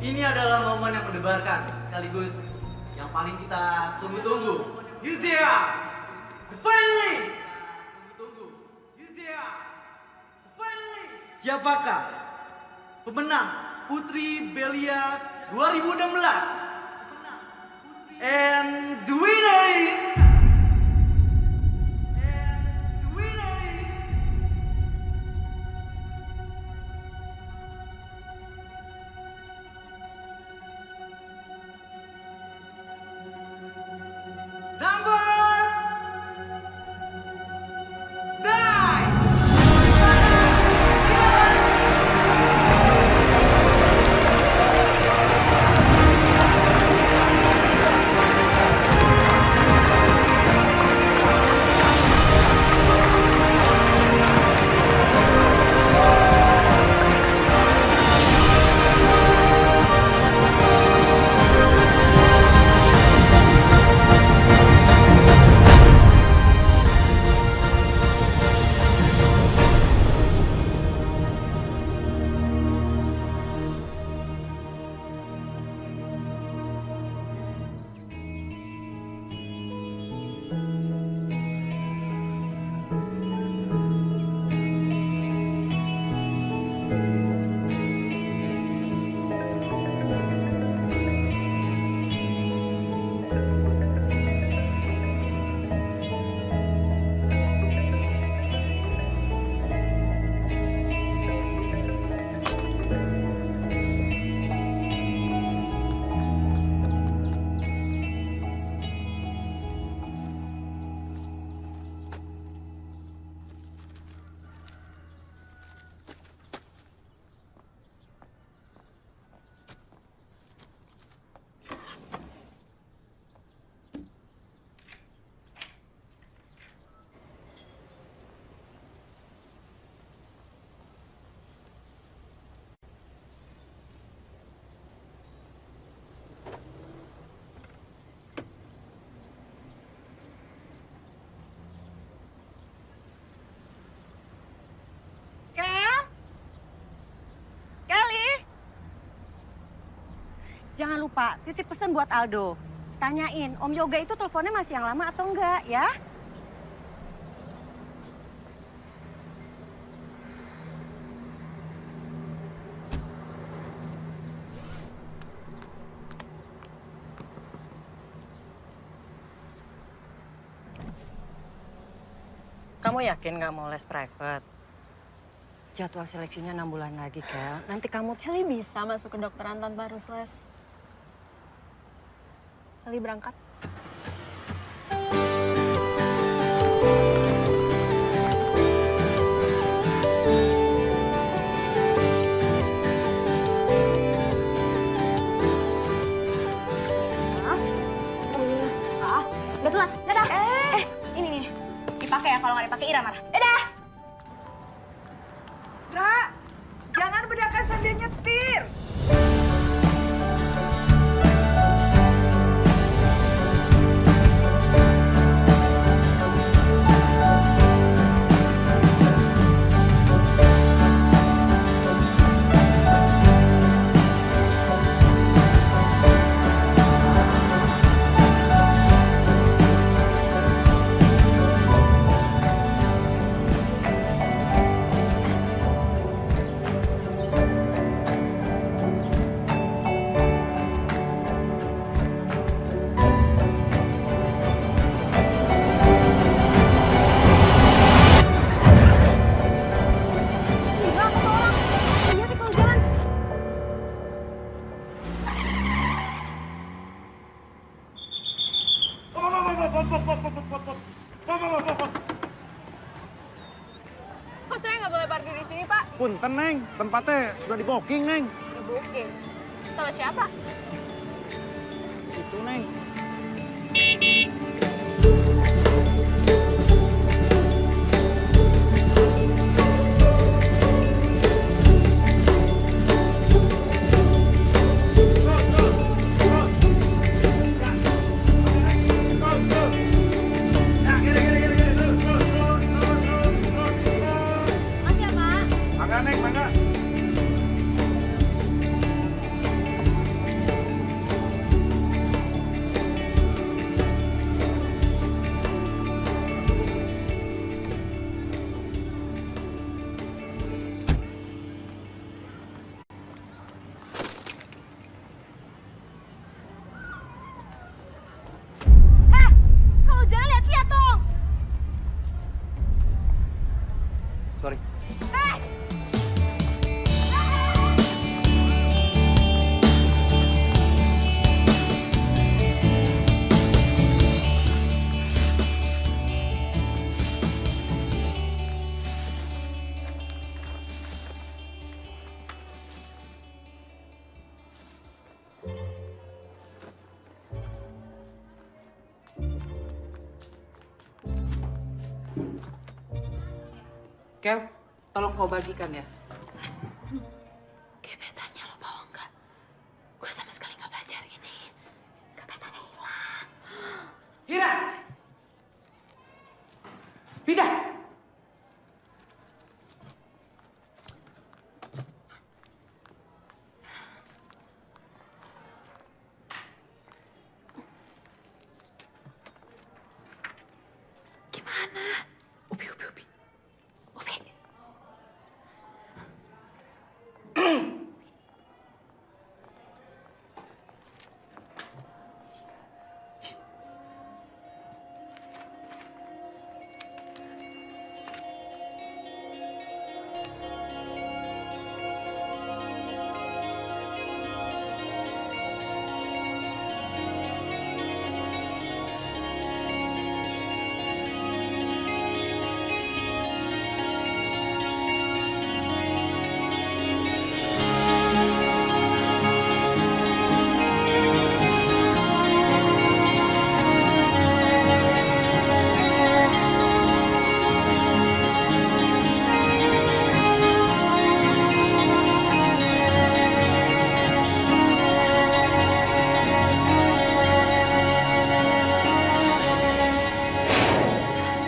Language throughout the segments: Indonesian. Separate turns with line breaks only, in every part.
Ini adalah momen yang mendebarkan, sekaligus yang paling kita tunggu-tunggu. You there, the finally. Tunggu-tunggu. You there, the finally. Siapakah pemenang Putri Belia 2016? And the winner is...
Jangan lupa titip pesan buat Aldo. Tanyain, Om Yoga itu teleponnya masih yang lama atau enggak ya? Kamu yakin nggak mau les private? Jadwal seleksinya 6 bulan lagi, Kel. Nanti kamu...
Kelly bisa masuk ke dokteran tanpa harus les. Kelly berangkat.
Udah telat, dadah. Ini nih. Dipakai ya, kalau nggak dipakai Ira marah. Dadah.
Ra, jangan bedakan sambil nyetir.
Kok saya nggak boleh parkir di sini, Pak?
Punten, Neng. Tempatnya sudah di-booking, Neng.
Di booking. Sama siapa?
Itu, Neng.
Kel, tolong kau bagikan ya.
Gebetannya lo bawa nggak? Gue sama sekali nggak belajar ini. Gebetannya hilang.
Hira! Pindah!
Gimana? Ubi. Ubi.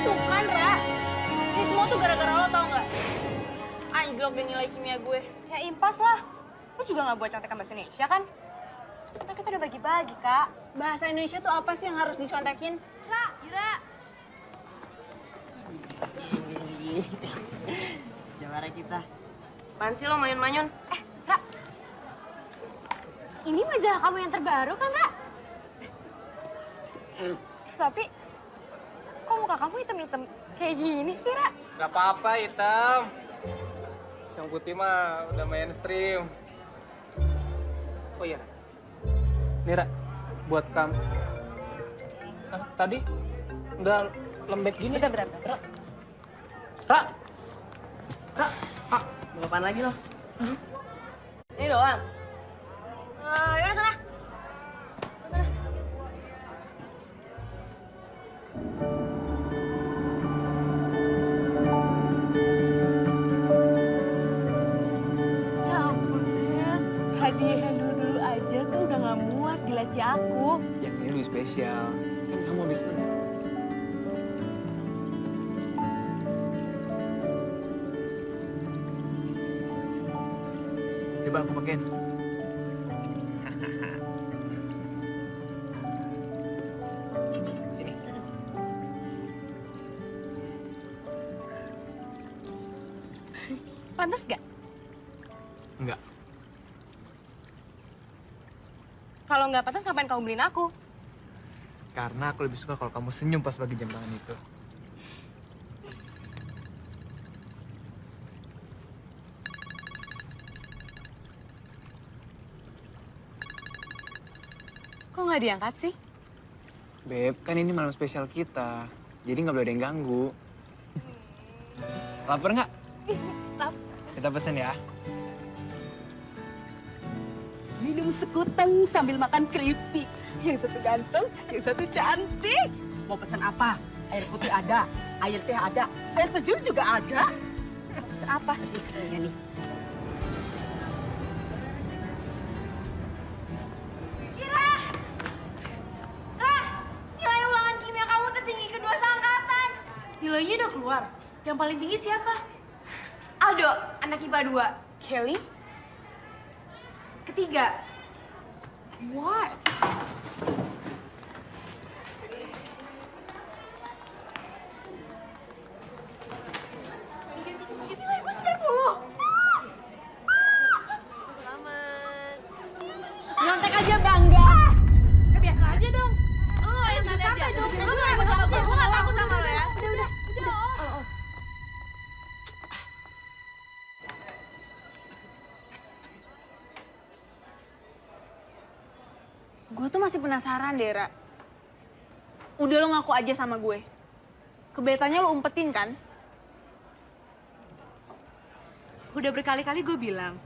Tuh kan, Ra. Ini semua tuh gara-gara lo, tau nggak? Anjlok deh nilai kimia gue. Ya impas lah. Lo juga nggak buat contekan bahasa Indonesia kan? Kan kita udah bagi-bagi, Kak. Bahasa Indonesia tuh apa sih yang harus dicontekin? Ra, Ra.
Jawara kita.
Apaan sih lo manyun-manyun? Ra. Ini majalah kamu yang terbaru kan, Ra? Tapi, kok muka kamu hitam-hitam kayak gini sih, Ra?
Gak apa-apa hitam. Yang putih mah udah mainstream. Oh iya. Nira, buat kamu. Tadi nggak lembek gini.
Bentar.
Ra.
Mau apaan lagi lo?
Ini doang. Yaudah sana. Ya ampun, Des. Hadiah dulu aja tuh udah gak muat di laci aku.
Yang ini lebih spesial. Kan kamu habis menang. Coba aku pakein. Sini.
Pantas gak?
Enggak.
Kalau nggak pantas ngapain kamu beliin aku?
Karena aku lebih suka kalau kamu senyum pas bagi jam tangan itu.
Kok nggak diangkat sih?
Beb, kan ini malam spesial kita. Jadi nggak boleh ada yang ganggu. Lapar nggak? Kita pesen ya.
Minum sekuteng sambil makan keripik. Yang satu ganteng, yang satu cantik. Mau pesan apa? Air putih ada, air teh ada, air terjun juga ada. Pesan apa sebetulnya nih?
Nilai ulangan kimia kamu tertinggi kedua seangkatan. Nilainya udah keluar. Yang paling tinggi siapa? Aldo, anak IPA 2. Kelly? Ketiga. What? Nilai gue 90. Selamat. Nyontek aja bangga. Biasa aja dong. Oh, yang santai aja dong. Lo mau ribut sama gue gak takut sama lo ya? Udah. Gue tuh masih penasaran, Dera. Udah lo ngaku aja sama gue. Kebetannya lo umpetin kan? Udah berkali-kali gue bilang,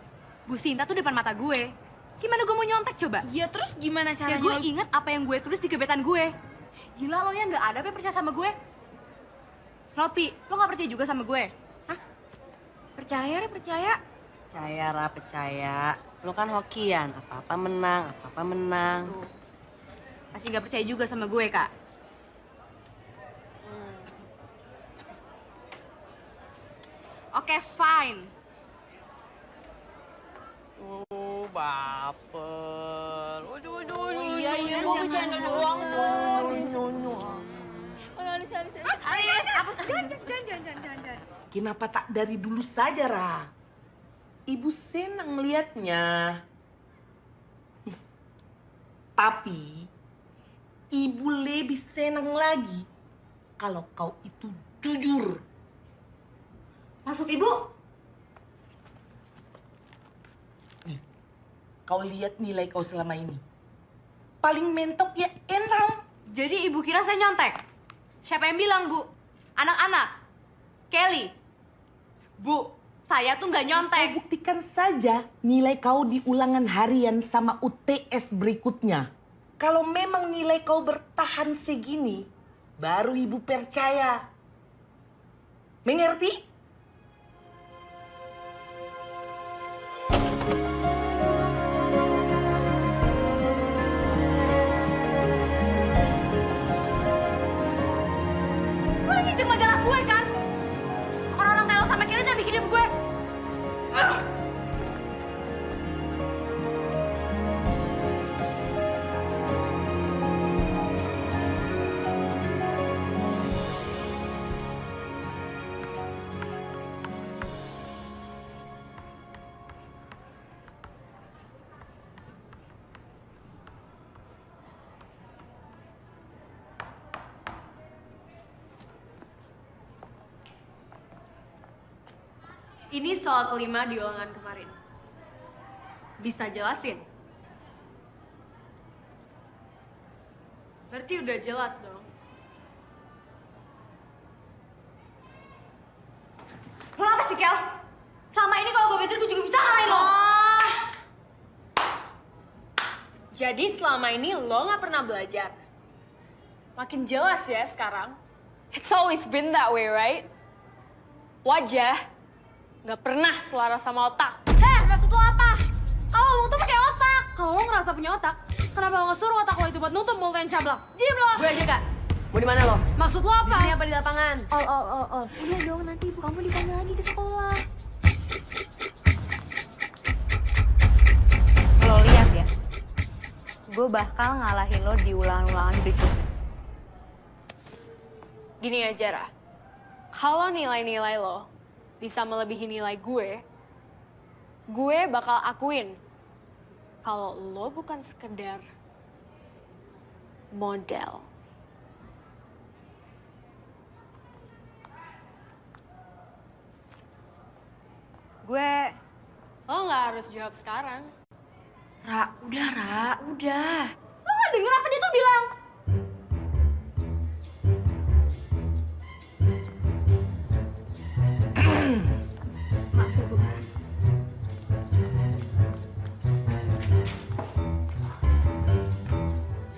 Bu Sinta tuh depan mata gue. Gimana gue mau nyontek coba? Iya, terus gimana caranya? Ya gue inget apa yang gue tulis di gebetan gue. Gila lo ya, nggak ada apa yang percaya sama gue. Lopi, lo nggak percaya juga sama gue? Hah? Percaya deh, percaya.
Percaya, Ra, percaya. Lo kan hokian, apa-apa menang, apa-apa menang.
Tuh. Masih nggak percaya juga sama gue, Kak. Oke, fine.
Baper. Waduh.
Iya, gue bercanda doang. Jangan.
Kenapa tak dari dulu saja, Ra? Ibu senang lihatnya. Tapi, ibu lebih senang lagi kalau kau itu jujur.
Maksud ibu?
Kau lihat nilai kau selama ini. Paling mentok ya enam.
Jadi ibu kira saya nyontek? Siapa yang bilang, Bu? Anak-anak? Kelly? Bu, saya tuh nggak nyontek.
Kau buktikan saja nilai kau di ulangan harian sama UTS berikutnya. Kalau memang nilai kau bertahan segini, baru ibu percaya. Mengerti?
Lu nginjek majalah gue kan? Orang-orang kayak lo sama Kelly tuh yang bikin hidup gue.
Ini soal kelima di ulangan kemarin. Bisa jelasin? Berarti udah jelas dong.
Lo apa sih, Kel? Selama ini kalau gue belajar, gue juga bisa ngalahin lo.
Jadi selama ini lo nggak pernah belajar. Makin jelas ya sekarang. It's always been that way, right? Wajah nggak pernah selaras sama otak.
Maksud lo apa? Kalau ngomong tuh pakai otak. Kalau lo ngerasa punya otak, kenapa lo nggak suruh otak lo itu buat nutup mulut yang cablak? Diem lo!
Gue aja, Kak. Mau di mana lo?
Maksud lo apa?
Di sini apa di lapangan?
Ol. Udah dong, nanti ibu kamu dipanggil lagi ke sekolah.
Lo lihat ya, gue bakal ngalahin lo di ulangan-ulangan berikutnya.
Gini aja, Ra. Kalau nilai-nilai lo bisa melebihi nilai gue bakal akuin kalau lo bukan sekedar model. Lo nggak harus jawab sekarang.
Ra, udah. Lo nggak denger apa dia tuh bilang?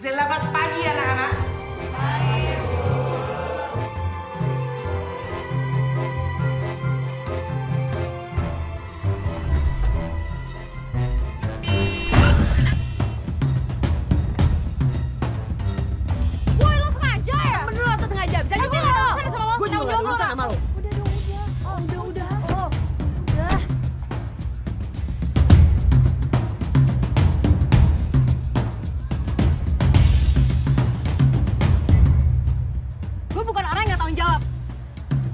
Selamat pagi anak-anak.
Woi, lo sengaja ya? Bener lo tuh sengaja. Bisa juga lo.
Gue juga nggak urusan sama lo.
Gue bukan orang yang gak tanggung jawab.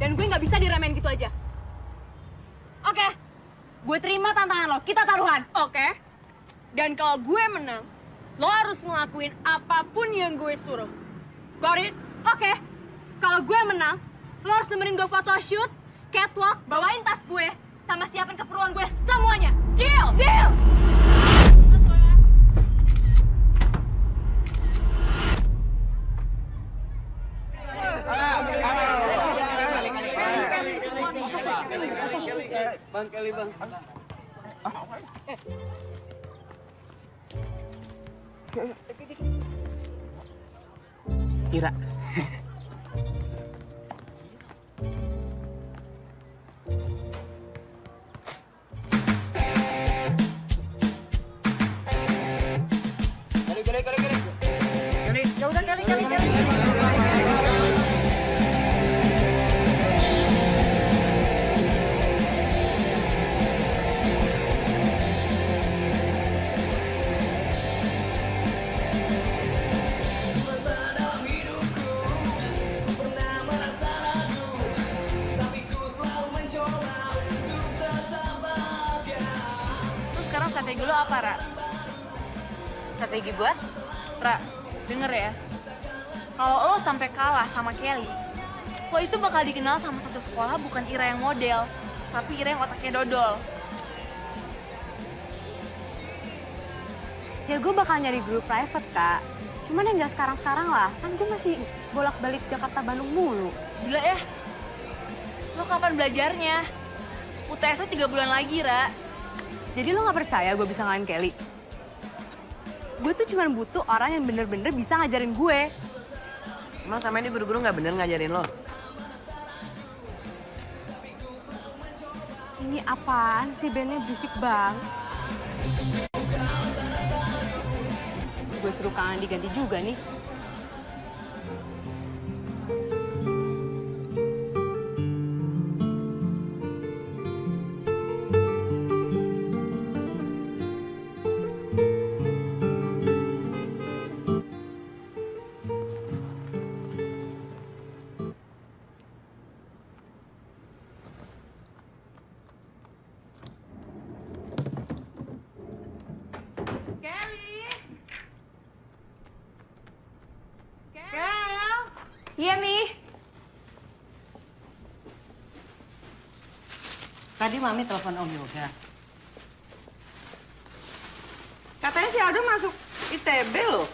Dan gue gak bisa diremehin gitu aja. Oke, gue terima tantangan lo. Kita taruhan.
Oke. Dan kalau gue menang, lo harus ngelakuin apapun yang gue suruh. Got it?
Oke, kalau gue menang, lo harus nemenin gue photoshoot, catwalk, bawain tas gue, sama siapin keperluan gue semuanya. Deal! Deal!
Bang Kelly, Bang.
Ira.
strategi lo apa, Ra?
Strategi buat?
Ra, denger ya. Kalau lo sampai kalah sama Kelly, lo itu bakal dikenal sama satu sekolah bukan Ira yang model, tapi Ira yang otaknya dodol.
Ya gue bakal nyari guru private, Kak. Cuman ya nggak sekarang-sekarang lah. Kan gue masih bolak-balik Jakarta-Bandung mulu.
Gila ya. Lo kapan belajarnya? UTS lo 3 bulan lagi, Ra.
Jadi lo nggak percaya gue bisa ngalahin Kelly? Gue tuh cuman butuh orang yang bener-bener bisa ngajarin gue.
Emang sama ini guru-guru nggak bener ngajarin lo?
Ini apaan sih, bandnya berisik banget. Gue suruh Kang Andi ganti juga nih.
Iya, Mi.
Tadi Mami telepon Om Yoga.
Katanya si Aldo masuk ITB loh.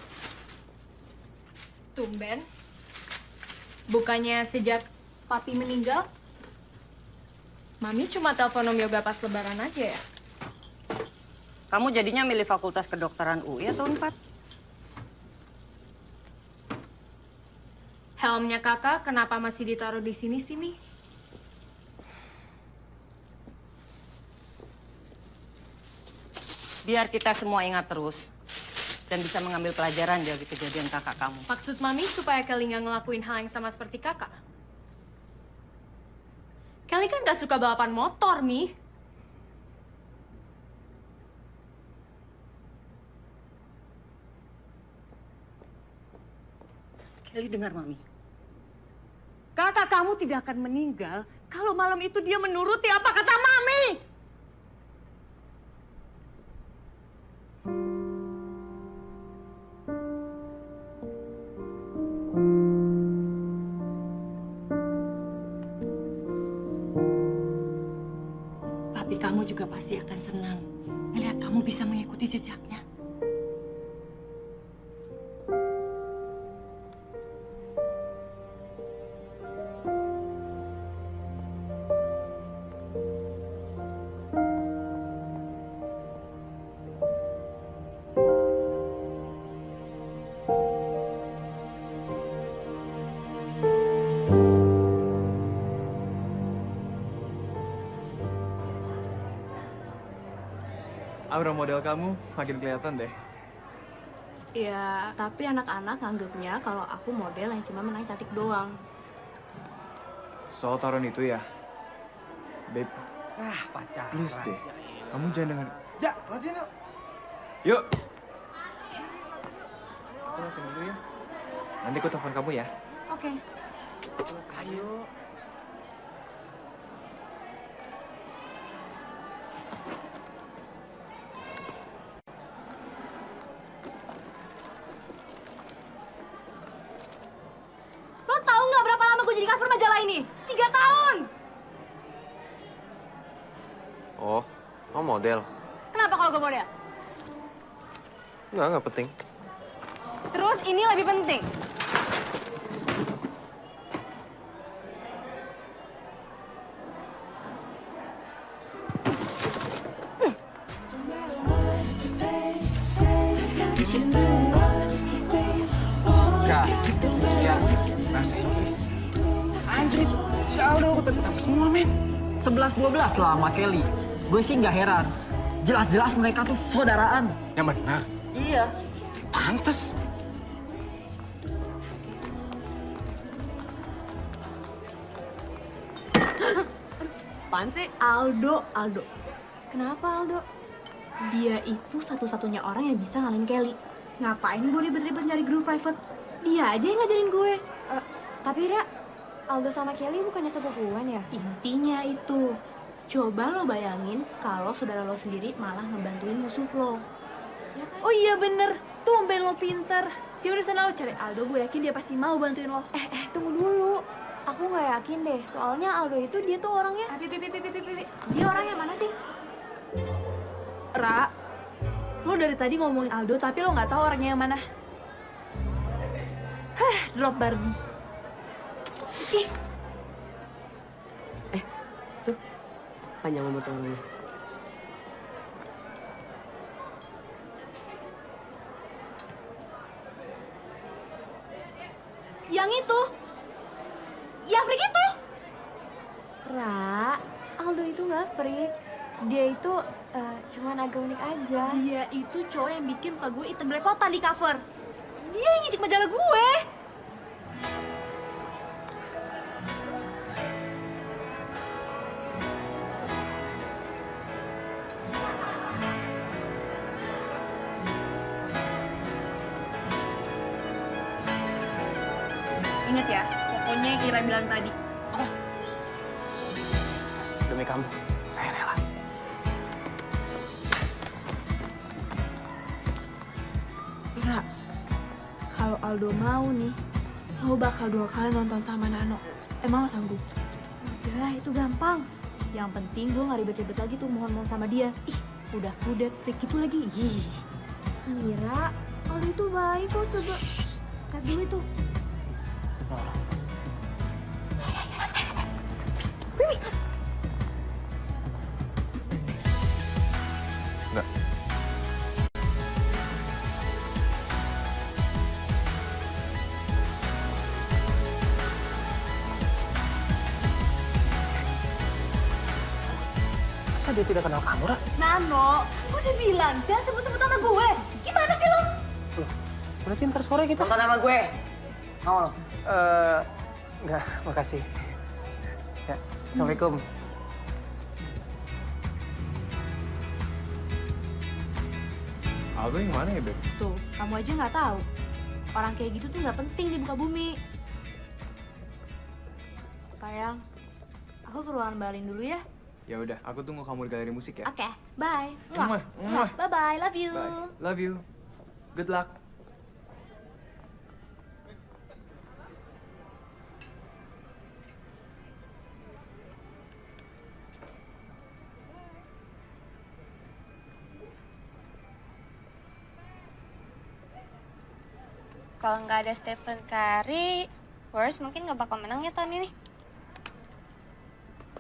Tumben. Bukannya sejak Papi meninggal, Mami cuma telepon Om Yoga pas lebaran aja ya?
Kamu jadinya milih Fakultas Kedokteran UI atau Unpad?
Helmnya kakak kenapa masih ditaruh di sini sih, Mi?
Biar kita semua ingat terus dan bisa mengambil pelajaran dari kejadian kakak kamu.
Maksud Mami supaya Kelly nggak ngelakuin hal yang sama seperti kakak? Kelly kan nggak suka balapan motor, Mi.
Kelly dengar Mami.
Kakak kamu tidak akan meninggal kalau malam itu dia menuruti apa kata Mami.
Papi kamu juga pasti akan senang melihat kamu bisa mengikuti jejaknya.
Aura model kamu makin kelihatan deh.
Ya, tapi anak-anak nganggapnya kalau aku model yang cuma menang cantik doang.
Soal taruhan itu ya, babe,
Pacar.
please deh. Kamu jangan dengar.
Ja, latihan yuk.
Yuk. Aku latihan dulu ya. Nanti aku telepon kamu ya.
Oke.
Ayo.
Lo tahu nggak berapa lama gue jadi cover majalah ini? 3 tahun!
Oh, kamu model?
Kenapa kalau gue model?
Nggak penting.
Terus ini lebih penting.
Ya, rasain please. Anjir, si Aldo tetap semua men.
11-12 lah sama Kelly. Gue sih nggak heran. Jelas-jelas mereka tuh saudaraan.
Yang benar.
Iya.
Pantes.
Apaan sih?
Aldo.
Kenapa Aldo? Dia itu satu-satunya orang yang bisa ngalahin Kelly. Ngapain gue ribet-ribet nyari guru private? Dia aja yang ngajarin gue.
Tapi Ra, Aldo sama Kelly bukannya sepupuan ya?
Intinya itu. Coba lo bayangin kalau saudara lo sendiri malah ngebantuin musuh lo. Ya kan? Oh iya bener, tumben lo pinter. Ya udah sana lo cari Aldo, gue yakin dia pasti mau bantuin lo.
Tunggu dulu. Aku nggak yakin deh, soalnya Aldo itu dia tuh orangnya...
Dia orangnya mana sih? Ra, lo dari tadi ngomongin Aldo tapi lo nggak tahu orangnya yang mana. Drop Barbie. Ih,
Tuh, panjang umur tuh orangnya.
yang itu. Yang freak itu.
Ra, Aldo itu nggak freak. Dia itu cuman agak unik aja.
Dia itu cowok yang bikin muka gue hitam belepotan di cover. Dia yang ngicik majalah gue. Ingat ya, pokoknya yang Ira bilang tadi. Oh,
Demi kamu, saya rela.
Ira, kalau Aldo mau nih, lo bakal 2 kali nonton sama Nano. Emang lo sanggup? Udah, itu gampang. Yang penting gue gak ribet-ribet lagi tuh mohon-mohon sama dia. Ih, udah kudet, freak itu lagi. Ih.
Ira, Aldo itu baik kok coba. Lihat dulu itu.
Enggak.
Masa dia tidak kenal kamu, Ra?
Nano, gue udah bilang, jangan sebut-sebut nama gue. Gimana sih lo?
Loh, berarti ntar sore kita...
Nonton sama gue. Mau lo?
Enggak, makasih. Ya, Assalamualaikum.
Aldo yang mana ya, Beb?
Tuh, kamu aja nggak tahu. Orang kayak gitu tuh nggak penting di muka bumi. Sayang, aku ke ruangan Balin dulu ya.
Ya udah, aku tunggu kamu di galeri musik ya.
Oke, bye.
Mwah, mwah.
Bye-bye, love you.
Bye. Love you. Good luck.
Kalau nggak ada Stephen Curry, Warriors mungkin nggak bakal menang ya tahun ini.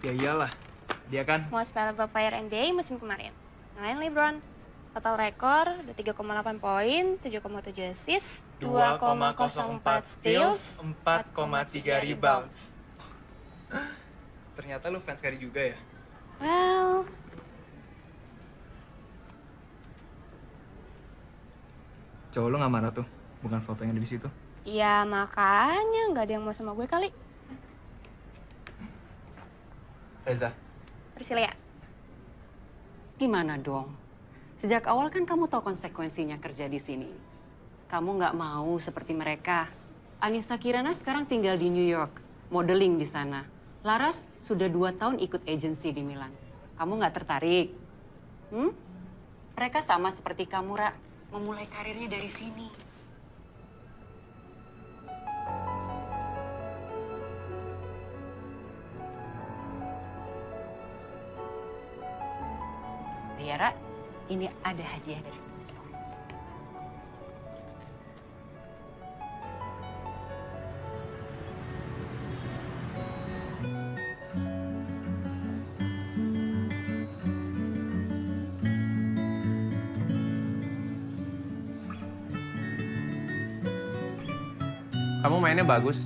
Ya iyalah, dia kan.
Most valuable player NBA musim kemarin. Ngalahin LeBron. Total rekor udah 3,8 poin, 7,7 assist, 2,04 steals,
4,3 rebounds. Ternyata lu fans Curry juga ya?
Well,
Cowok lu nggak marah tuh, bukan foto yang ada di situ.
ya makanya nggak ada yang mau sama gue kali.
Reza.
Priscilia.
Gimana dong? Sejak awal kan kamu tahu konsekuensinya kerja di sini. Kamu nggak mau seperti mereka. Anissa Kirana sekarang tinggal di New York, modeling di sana. Laras sudah 2 tahun ikut agensi di Milan. Kamu nggak tertarik? Mereka sama seperti kamu, Ra. Memulai karirnya dari sini. Tiara, ini ada hadiah dari sponsor.
Kamu mainnya bagus.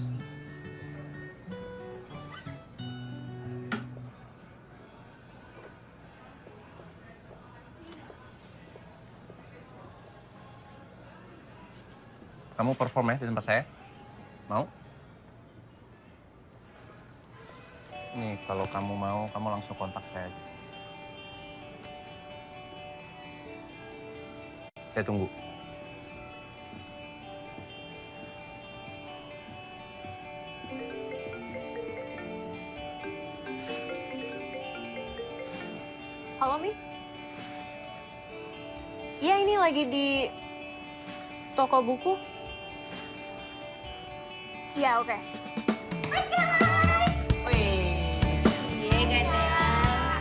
Kamu perform ya di tempat saya? Mau? Nih, kalau kamu mau, kamu langsung kontak saya aja. Saya tunggu.
Iya, ini lagi di toko buku. Iya, oke. Wih, iya gandengan.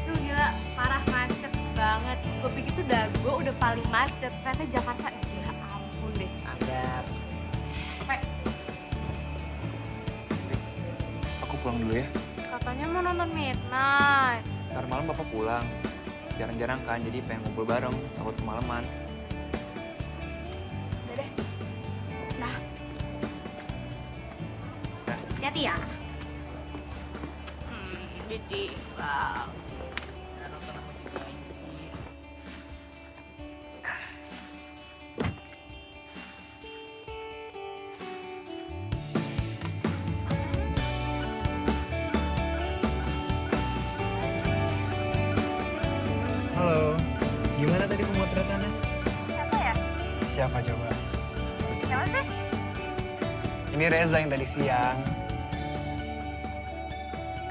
Duh gila, parah macet banget. Gue pikir tuh Dago udah paling macet. Ternyata Jakarta, gila ampun deh.
Ada.
Aku pulang dulu ya.
Katanya mau nonton Midnight.
Ntar malam Bapak pulang. Jarang-jarang kan, jadi pengen ngumpul bareng, takut kemalaman.
Udah deh. Nah.
Dah.
Hati-hati ya. Ditinggal.
Halo, gimana tadi pemotretannya?
Siapa ya?
Siapa coba?
Siapa sih?
Ini Reza yang tadi siang.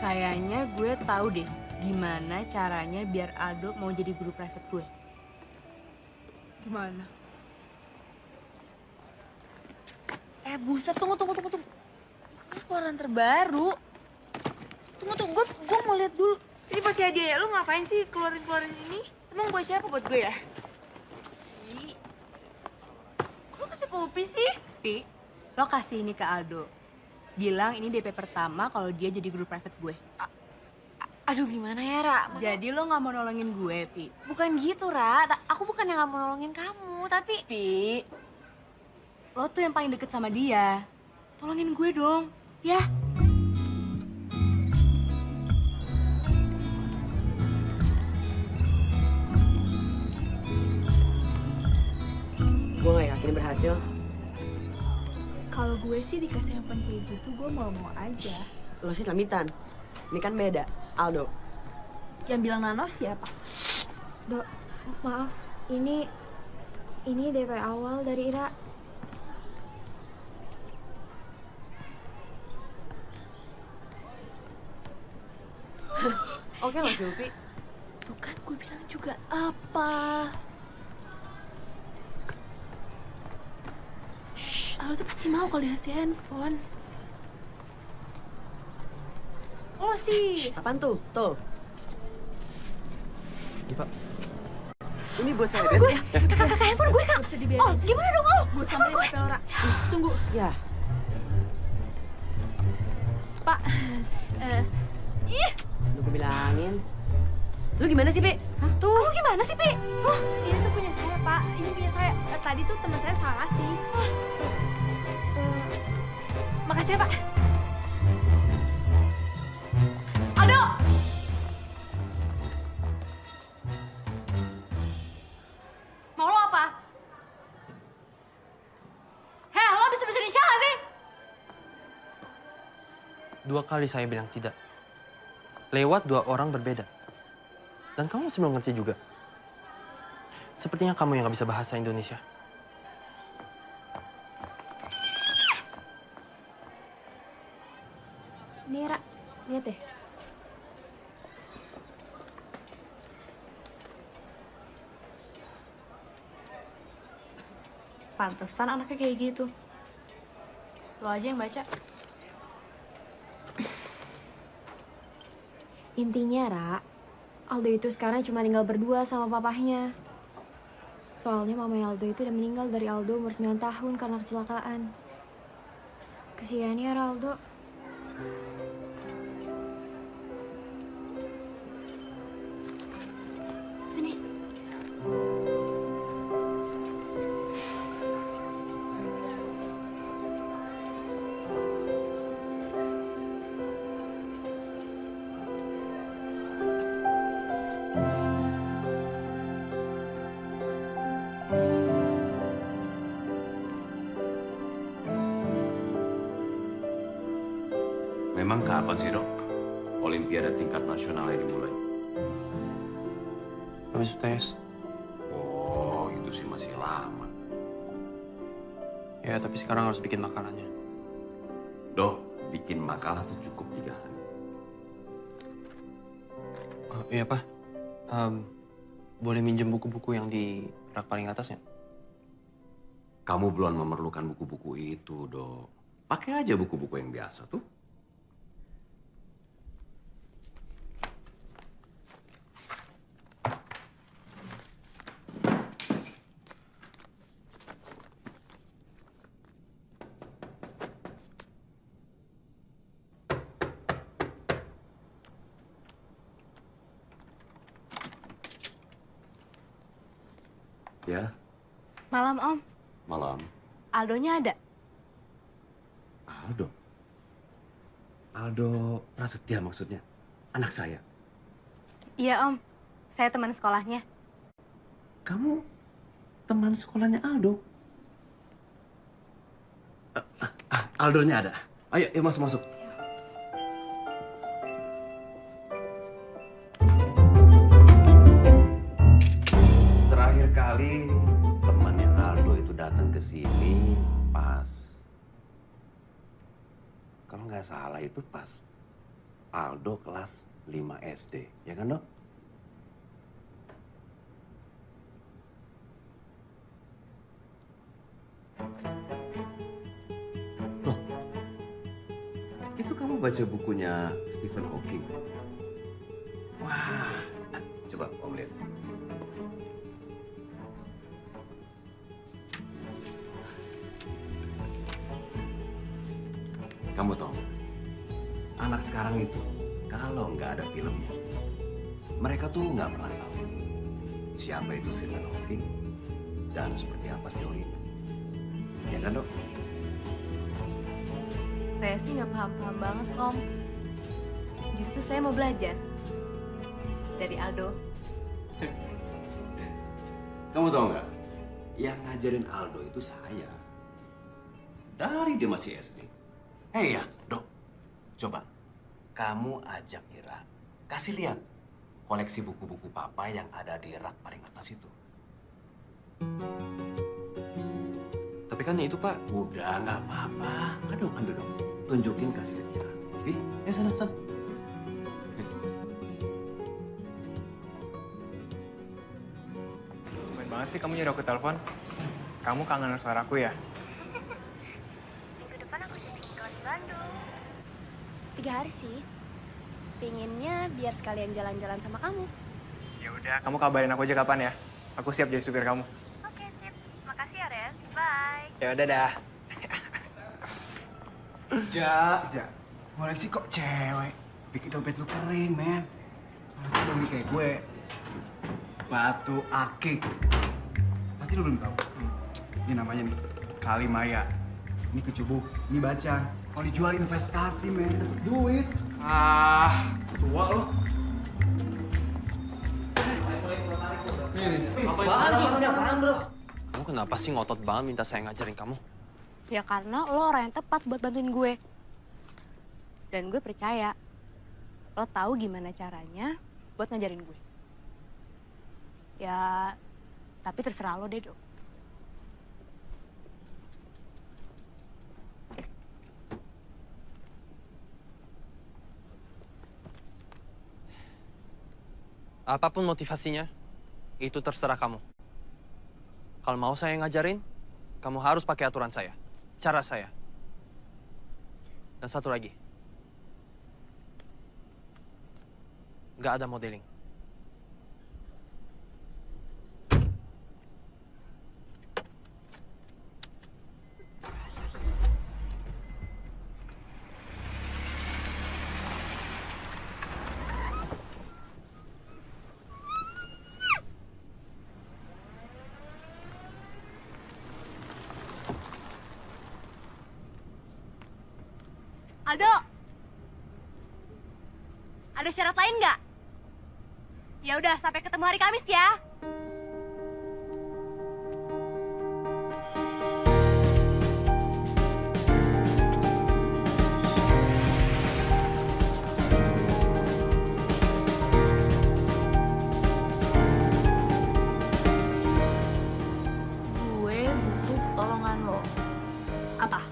Kayaknya gue tahu deh gimana caranya biar Aldo mau jadi guru private gue. Gimana?
Buset, tunggu. Ini keluaran terbaru. Tunggu, gue mau lihat dulu. Ini pasti hadiah ya, lu ngapain sih keluarin ini? Emang buat siapa? Buat gue ya? Ih. Lu kasih ke Upi sih?
Pi, lo kasih ini ke Aldo. Bilang ini DP pertama kalau dia jadi guru private gue.
Aduh gimana ya, Ra?
Jadi lo nggak mau nolongin gue, Pi?
Bukan gitu, Ra. Aku bukan yang gak mau nolongin kamu, tapi...
Pi, lo tuh yang paling deket sama dia. Tolongin gue dong, ya?
Gue gak yakin berhasil.
Kalau gue sih dikasih handphone kayak gitu, gue mau aja.
Lo sih lamitan. Ini kan beda, Aldo.
Yang bilang Nano siapa?
Dok, maaf. Ini DP awal dari Ira.
Oke lah, Zulfi.
Tuh kan gue bilang juga apa? Aldo tuh pasti mau kalau dikasih handphone. Oh sih.
Apaan tuh? Tuh.
Iya, Pak.
Ini buat saya,
Gue,
ya.
kakak handphone gue, Kak. Bisa dibiarin. Oh, gimana dong, Al? Gue samperin sampai Laura. Tunggu.
Ya.
Pak, ih,
Lu gue bilangin. Lu gimana sih, Pi?
Hah? Tuh. Lu gimana sih, Pi? Ini tuh punya saya, Pak. Ini punya saya. Tadi tuh teman saya salah sih. Makasih ya, Pak. Aldo!
Mau lo apa? Heh, lo bisa bahasa Indonesia gak sih?
2 kali saya bilang tidak. Lewat 2 orang berbeda. Dan kamu masih belum ngerti juga. Sepertinya kamu yang gak bisa bahasa Indonesia.
Nih, Ra. Lihat deh.
Pantesan anaknya kayak gitu. Lo aja yang baca.
Intinya, Ra, Aldo itu sekarang cuma tinggal berdua sama papahnya. Soalnya mamanya Aldo itu udah meninggal dari Aldo umur 9 tahun karena kecelakaan. Kesian ya, Ra, Aldo.
Sini.
Memang kapan sih, Dok? Olimpiade tingkat nasional yang dimulai?
Habis UTS.
Oh, itu sih masih lama.
Ya, tapi sekarang harus bikin makalahnya.
Dok, bikin makalah tuh cukup 3 hari.
Oh, iya, Pak. boleh minjem buku-buku yang di rak paling atasnya?
Kamu belum memerlukan buku-buku itu, Dok. Pakai aja buku-buku yang biasa tuh. Ya,
Malam, Om.
malam.
Aldonya ada?
Aldo. Aldo Prasetya maksudnya. Anak saya.
Iya, Om. Saya teman sekolahnya.
Kamu teman sekolahnya Aldo? Aldonya ada. Ayo, masuk. Terakhir kali temannya Aldo itu datang ke sini pas, kalau nggak salah itu pas Aldo kelas 5 SD, ya kan, Dok? Loh, itu kamu baca bukunya Stephen Hawking? Wah, coba Om lihat. Kamu tahu, anak sekarang itu kalau nggak ada filmnya, mereka tuh nggak pernah tahu siapa itu Stephen Hawking dan seperti apa teorinya. Ya kan, Dok?
Saya sih nggak paham-paham banget, Om. Justru saya mau belajar dari Aldo.
Kamu tahu nggak? Yang ngajarin Aldo itu saya. Dari dia masih SD. Ya, Dok. Coba kamu ajak Ira. Kasih lihat koleksi buku-buku Papa yang ada di rak paling atas itu.
Tapi kan itu, Pak.
Udah, nggak apa-apa. Ambil dong. Tunjukin, kasih lihat Ira. Ya, sana.
Lumayan banget sih kamu nyuruh aku telepon. Kamu kangen suaraku ya?
Minggu depan aku syuting iklan di Bandung. 3 hari sih. Pinginnya biar sekalian jalan-jalan sama kamu.
Ya udah, kamu kabarin aku aja kapan ya. Aku siap jadi supir kamu.
Oke, sip. Makasih ya, Ren. Bye.
Ya udah dah. Ja. Koleksi kok cewek? Bikin dompet lu kering, men. Koleksi dong nih kayak gue. Batu akik. Pasti lu belum tahu. Ini namanya nih Kalimaya. Ini kecubuk, ini bacan. Kalau dijual investasi, men. Dapat duit. Tua lo.
Kamu kenapa sih ngotot banget minta saya ngajarin kamu?
Ya karena lo orang yang tepat buat bantuin gue. Dan gue percaya lo tahu gimana caranya buat ngajarin gue. Ya, tapi terserah lo deh, Dok.
Apapun motivasinya, itu terserah kamu. Kalau mau saya ngajarin, kamu harus pakai aturan saya, cara saya. Dan satu lagi, nggak ada modeling.
Aldo, ada syarat lain nggak? Ya udah, sampai ketemu hari Kamis ya.
Gue butuh tolongan lo. Apa?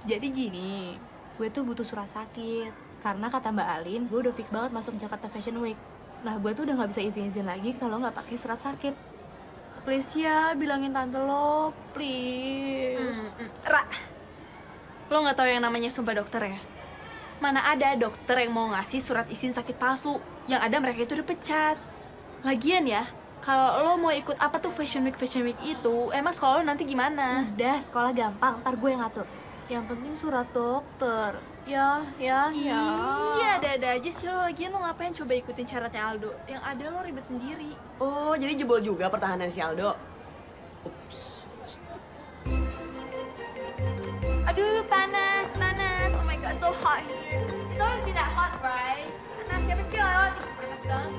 Jadi gini, gue tuh butuh surat sakit. Karena kata Mbak Alin, gue udah fix banget masuk Jakarta Fashion Week. Nah, gue tuh udah nggak bisa izin-izin lagi kalau nggak pakai surat sakit. Please ya, bilangin tante lo, please.
Ra, lo nggak tahu yang namanya sumpah dokter ya? Mana ada dokter yang mau ngasih surat izin sakit palsu? Yang ada mereka itu udah pecat. Lagian ya, kalau lo mau ikut apa tuh Fashion Week itu, emang sekolah lo nanti gimana?
Udah, sekolah gampang, ntar gue yang ngatur. Yang penting surat dokter. Ya.
Iya, ada aja sih lo. Lagian lo ngapain coba ikutin syaratnya Aldo? Yang ada lo ribet sendiri.
Oh, jadi jebol juga pertahanan si Aldo. Ups.
Aduh, panas. Oh my god, so hot here. It's always been that hot, right? Panas, siapa sih yang lewat? Panas banget.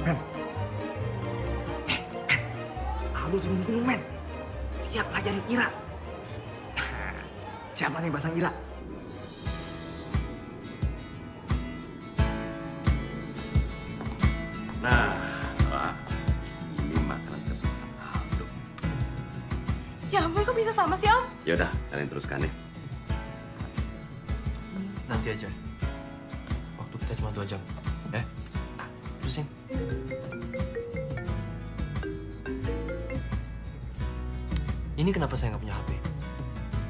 Men. Aldo turun gunung, men. Siap ngajarin Ira. Siapa nih pasang Ira?
Nah, Pak. Ini makanan kesukaan Aldo.
Ya ampun, kok bisa sama sih, Om?
Yaudah, kalian teruskan ya.
Nanti aja. Waktu kita cuma 2 jam. Ya? Terusin. Ini kenapa saya nggak punya HP?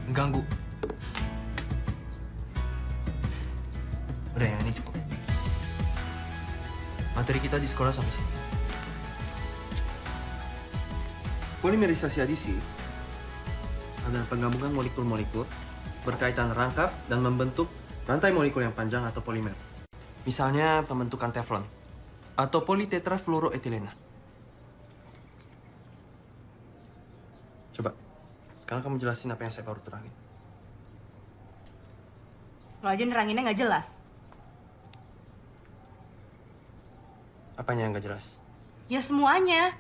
Mengganggu. Udah, yang ini cukup. Materi kita di sekolah sampai sini. Polimerisasi adisi adalah penggabungan molekul-molekul berkaitan rangkap dan membentuk rantai molekul yang panjang atau polimer. Misalnya pembentukan teflon atau politetrafluoroetilena. Coba, sekarang kamu jelasin apa yang saya baru terangin.
Lo aja neranginnya nggak jelas.
Apanya yang nggak jelas?
Ya semuanya.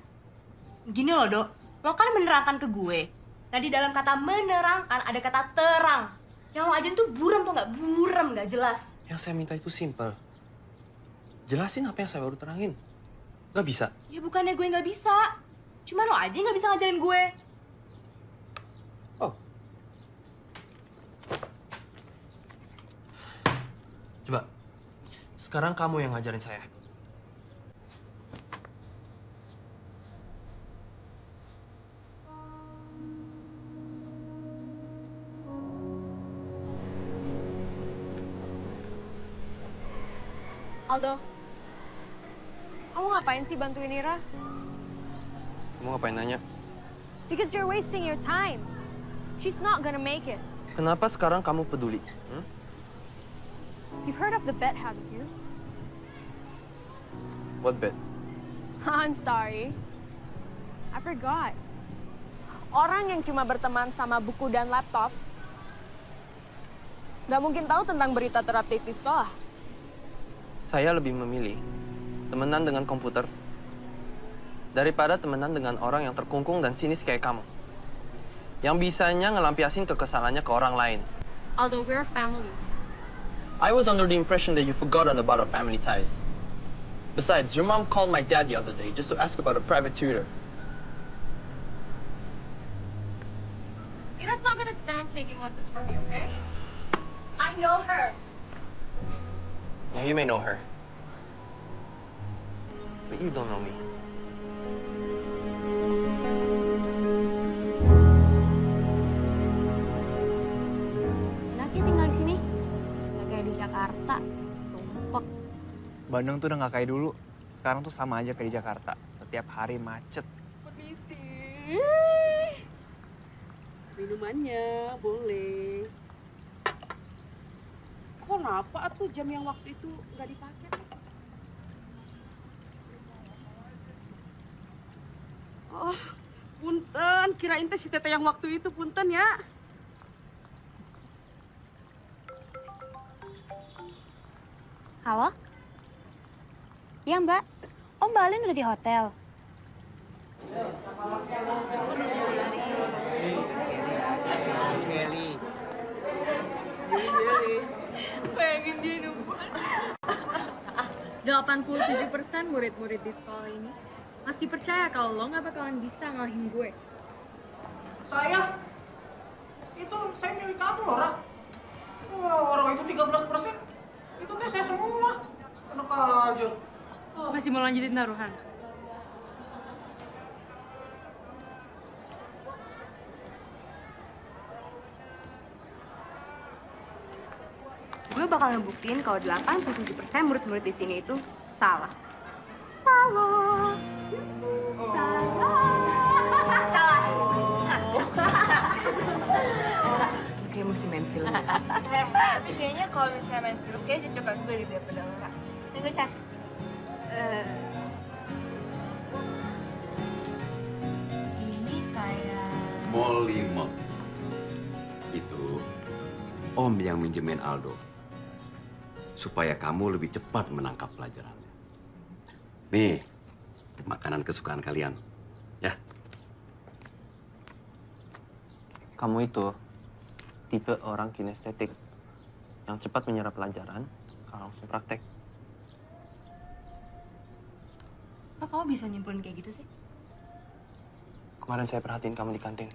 Gini loh, Dok. Lo kan menerangkan ke gue. Nah, di dalam kata menerangkan ada kata terang. Yang lo ajarin tuh buram tuh nggak? Buram, nggak jelas.
Yang saya minta itu simple. Jelasin apa yang saya baru terangin. Nggak bisa?
Ya bukannya gue nggak bisa. Cuma lo aja nggak bisa ngajarin gue.
Coba, sekarang kamu yang ngajarin saya.
Aldo, kamu ngapain sih bantuin Ira?
Kamu ngapain nanya?
Because you're wasting your time. She's not gonna make it.
Kenapa sekarang kamu peduli?
You've heard of the bet, haven't you?
What bet?
I'm sorry. I forgot. Orang yang cuma berteman sama buku dan laptop nggak mungkin tahu tentang berita terupdate di sekolah.
Saya lebih memilih temenan dengan komputer daripada temenan dengan orang yang terkungkung dan sinis kayak kamu. Yang bisanya ngelampiasin kekesalannya ke orang lain.
Aldo, we're a family.
I was under the impression that you forgotten about our family ties. Besides, your mom called my dad the other day just to ask about a private tutor.
Ira's not gonna stand taking lessons from you, okay? I know her.
Yeah, you may know her. But you don't know me.
Enaknya tinggal di sini. Nggak kayak di Jakarta. Sumpek.
Bandung tuh udah nggak kayak dulu. Sekarang tuh sama aja kayak di Jakarta. Setiap hari macet.
Permisi. Minumannya boleh. Kenapa tuh jam yang waktu itu nggak dipakai? Oh, punten. Kirain teh si Teteh yang waktu itu, punten ya.
Halo? Ya, Mbak. Oh, Mbak Alin udah di hotel.
Kelly.
Pengen dia nunggu. 87% murid-murid di sekolah ini masih percaya kalau lo nggak bakalan bisa ngalahin gue.
Saya? Itu saya milik kamu loh, Ra. Wah, orang itu 13%. Itu teh saya semua. Enak aja.
Masih mau lanjutin taruhan?
Gue bakal ngebuktiin kalau 87% murid-murid di sini itu salah. Salah.
Kayak mesti main film.
Tapi kayaknya kalau misalnya main film, kayaknya cocokan gue di daripada Laura. Tunggu, Chan. Ini kayak...
Molly Mom. Itu Om yang minjemin Aldo. Supaya kamu lebih cepat menangkap pelajarannya. Nih, makanan kesukaan kalian. Ya.
Kamu itu tipe orang kinestetik yang cepat menyerap pelajaran kalau langsung praktek.
Kok kamu bisa nyimpulin kayak gitu sih?
Kemarin saya perhatiin kamu di kantin.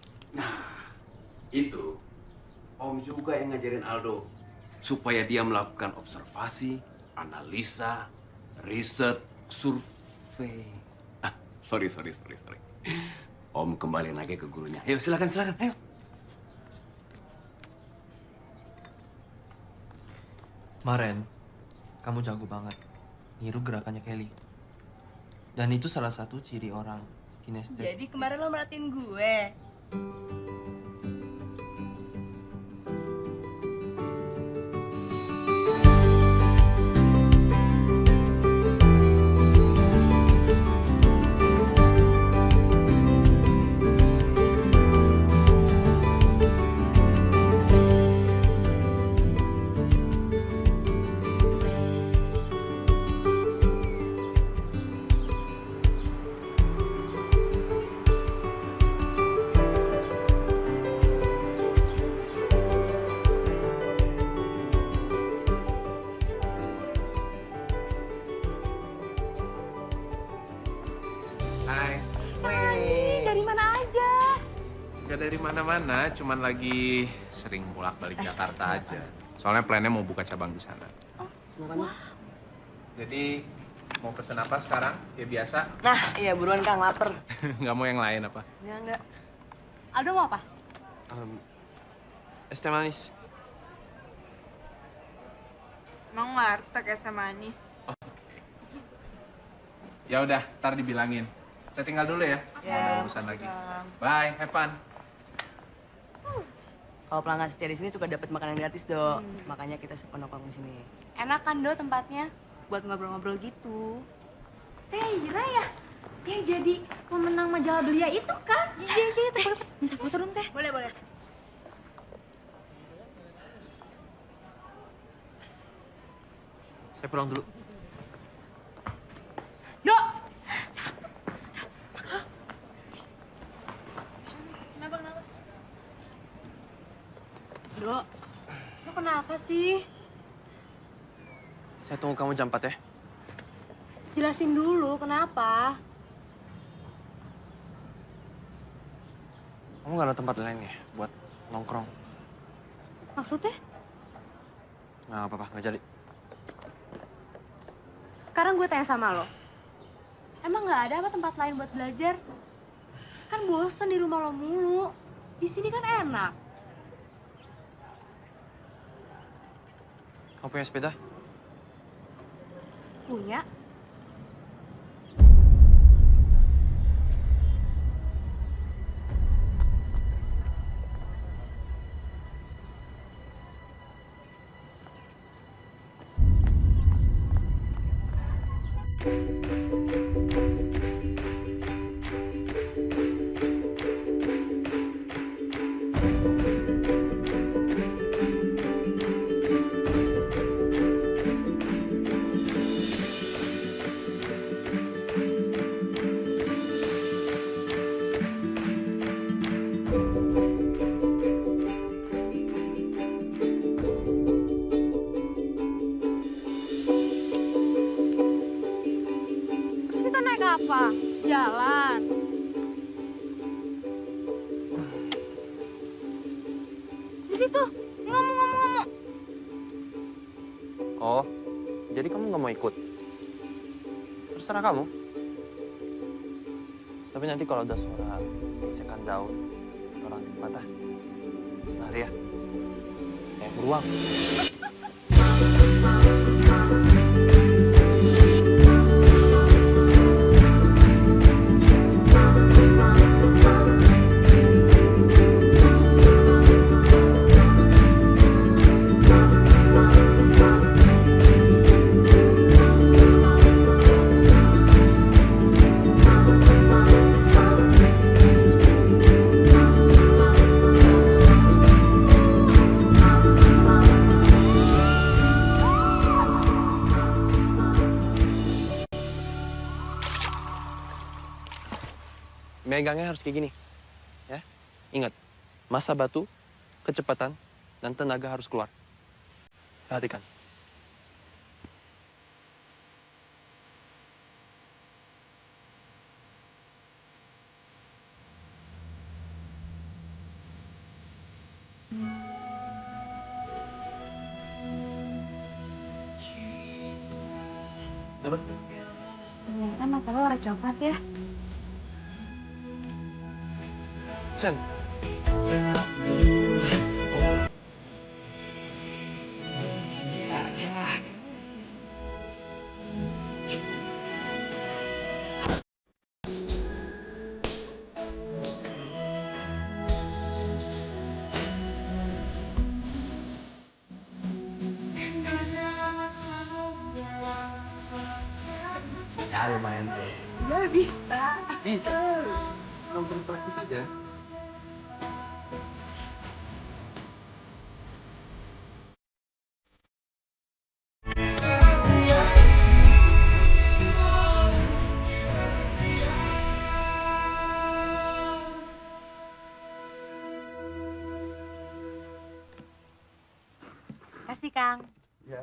Itu Om juga yang ngajarin Aldo supaya dia melakukan observasi, analisa, riset, survei. Sorry. Om kembali lagi ke gurunya. Ayo silakan, ayo.
Kemarin, kamu jago banget niru gerakannya Kelly. Dan itu salah satu ciri orang kinestetik.
Jadi kemarin lo merhatiin gue.
Hai.
Dari mana aja?
Gak dari mana-mana, cuman lagi sering bolak-balik Jakarta aja. Soalnya plannya mau buka cabang di sana.
Wah.
Jadi mau pesen apa sekarang? Ya biasa.
Nah, iya buruan Kang, lapar.
Nggak mau yang lain apa?
Ya enggak.
Aldo mau apa?
Es teh manis.
Emang warteg es manis.
Ya udah, ntar dibilangin. Saya tinggal dulu ya. Mau ada urusan lagi. Bye, have fun.
Kalau pelanggan setia di sini suka dapat makanan gratis, Dok. Makanya kita suka nongkrong di sini.
Enak kan, Do, tempatnya? Buat ngobrol-ngobrol gitu.
Ira ya? Yang jadi pemenang majalah Belia itu kan? Iya. Minta foto dong, Teh.
Boleh.
Saya pulang dulu.
Dok! Kenapa? Dok, lo kenapa sih?
Saya tunggu kamu jam 4 ya.
Jelasin dulu, kenapa?
Kamu nggak ada tempat lain ya buat nongkrong?
Maksudnya?
Nggak apa-apa, nggak jadi.
Sekarang gue tanya sama lo. Emang nggak ada apa tempat lain buat belajar? Kan bosen di rumah lo mulu. Di sini kan enak.
Kamu punya sepeda?
Punya. Terus kita naik apa? Jalan. Di situ, ngomong.
Jadi kamu nggak mau ikut? Terserah kamu. Tapi nanti kalau ada suara gesekan daun, orang patah, lari ya. Kayak beruang. Megangnya harus kayak gini, ya. Ingat, masa batu, kecepatan, dan tenaga harus keluar. Perhatikan. Dapat?
Ternyata mata lo warna coklat ya.
Sen. Ya lumayan tuh.
Ya bisa.
Bisa. Kamu praktis aja.
Kasih, Kang.
Ya.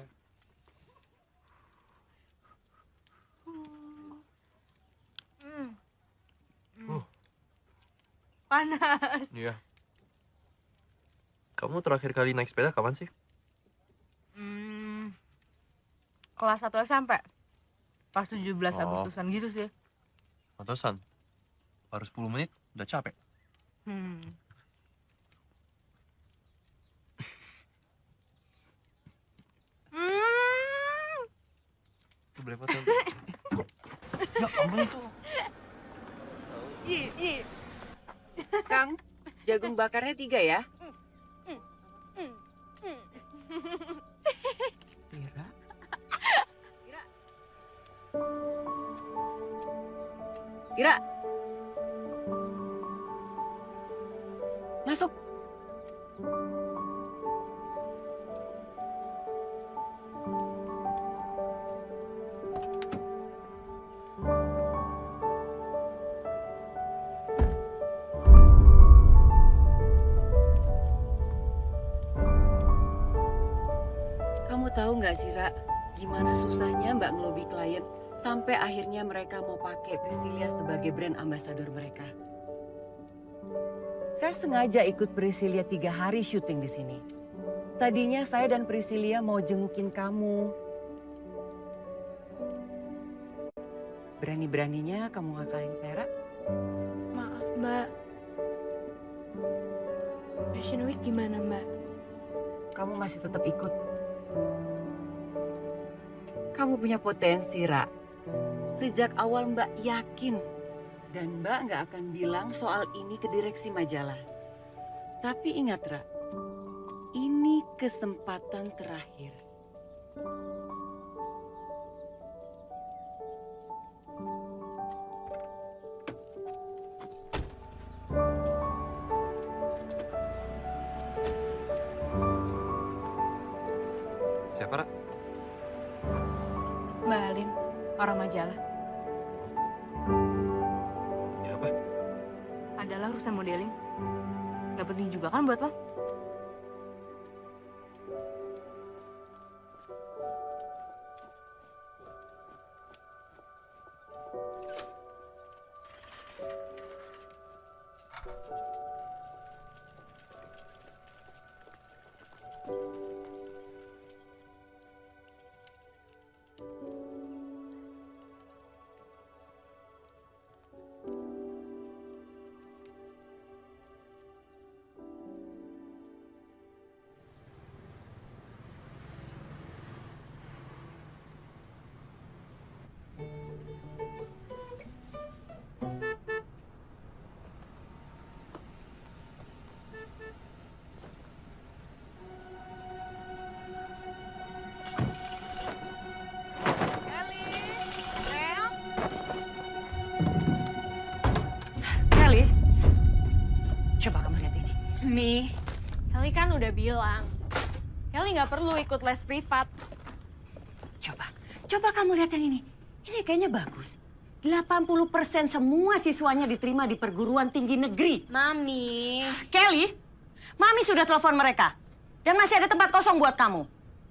Panas.
Iya. Kamu terakhir kali naik sepeda kapan sih?
Kelas 1 SMP. Pas 17 Agustusan gitu sih.
Pantesan. Baru 10 menit udah capek. Itu belepotan. Ya ampun itu.
Kang, jagung bakarnya 3 ya.
Ira.
Ira. Masuk. Kamu tahu nggak sih, Ra, gimana susahnya Mbak ngelobi klien sampai akhirnya mereka mau pakai Priscilia sebagai brand ambassador mereka. Saya sengaja ikut Priscilia 3 hari syuting di sini. Tadinya saya dan Priscilia mau jengukin kamu. Berani-beraninya kamu ngakalin saya, Ra.
Maaf, Mbak. Fashion Week gimana, Mbak?
Kamu masih tetap ikut. Kamu punya potensi, Ra. Sejak awal Mbak yakin. Dan Mbak nggak akan bilang soal ini ke direksi majalah. Tapi ingat, Ra. Ini kesempatan terakhir.
Siapa, Ra?
Mbak Alin, orang majalah.
Ya apa?
Adalah urusan modeling. Gak penting juga kan buat lo?
Mami, Kelly kan udah bilang, Kelly nggak perlu ikut les privat.
Coba kamu lihat yang ini. Ini kayaknya bagus. 80% semua siswanya diterima di perguruan tinggi negeri.
Mami.
Kelly, Mami sudah telepon mereka. Dan masih ada tempat kosong buat kamu.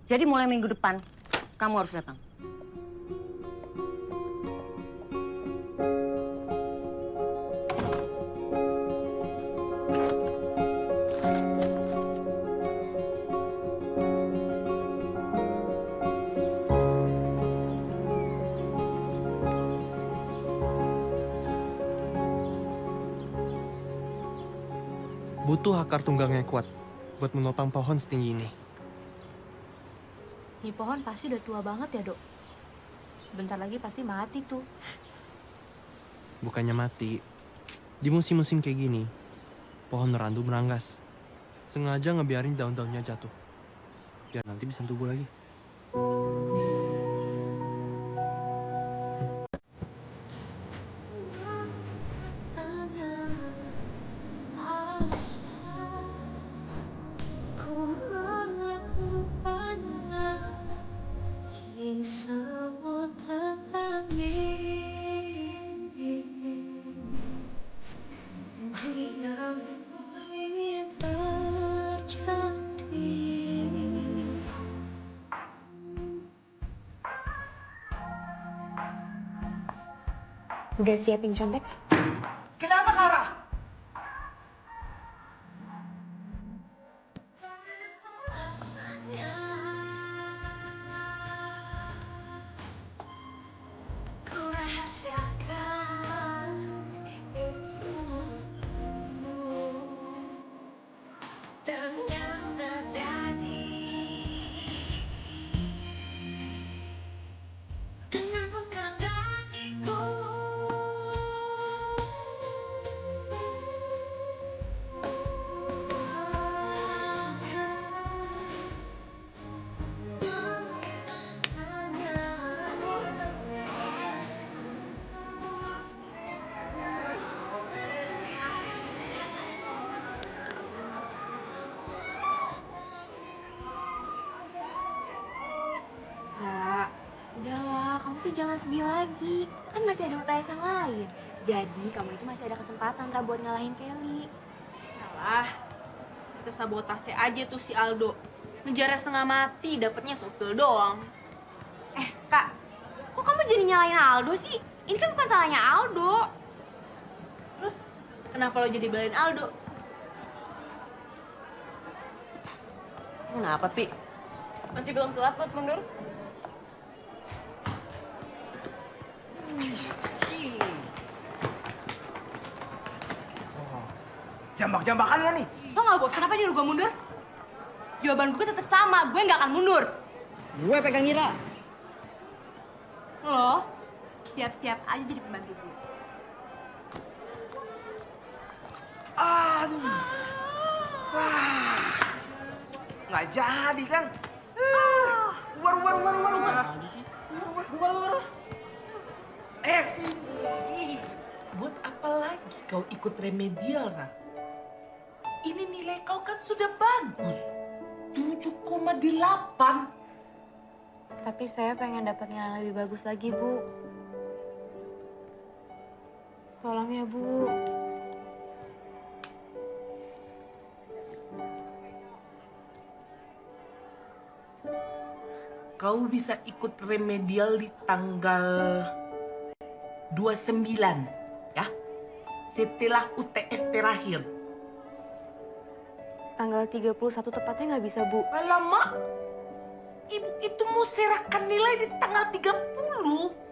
Jadi mulai minggu depan, kamu harus datang.
Butuh akar tunggang yang kuat buat menopang pohon setinggi ini.
Ini pohon pasti udah tua banget ya, Dok. Bentar lagi pasti mati tuh.
Bukannya mati. Di musim-musim kayak gini, pohon randu meranggas. Sengaja ngebiarin daun-daunnya jatuh. Biar nanti bisa tumbuh lagi.
Udah siapin contek?
Kenapa, Kara?
Udahlah, kamu tuh jangan sedih lagi. Kan masih ada UTS yang lain. Jadi, kamu itu masih ada kesempatan, Ra, buat ngalahin Kelly.
Alah, itu sabotase aja tuh si Aldo. Ngejarnya setengah mati, dapetnya sopil doang.
Kak, kok kamu jadi nyalahin Aldo sih? Ini kan bukan salahnya Aldo.
Terus, kenapa lo jadi belain Aldo?
Kenapa, Pi?
Masih belum telat buat mundur?
Jambak-jambakan gak nih?
Lo gak bosan apa nyuruh gue mundur? Jawaban gue tetap sama, gue gak akan mundur.
Gue pegang Ira.
Lo siap-siap aja jadi pembantu gue.
Aduh. Wah. Nggak jadi kan? Luar.
Sini. Buat apa lagi kau ikut remedial, Ra? Ini nilai kau kan sudah bagus. 7,8.
Tapi saya pengen dapat nilai lebih bagus lagi, Bu. Tolong ya, Bu.
Kau bisa ikut remedial di tanggal 29, ya? Setelah UTS terakhir.
Tanggal 31 tepatnya nggak bisa, Bu.
Alamak, Ibu itu mau serahkan nilai di tanggal 30.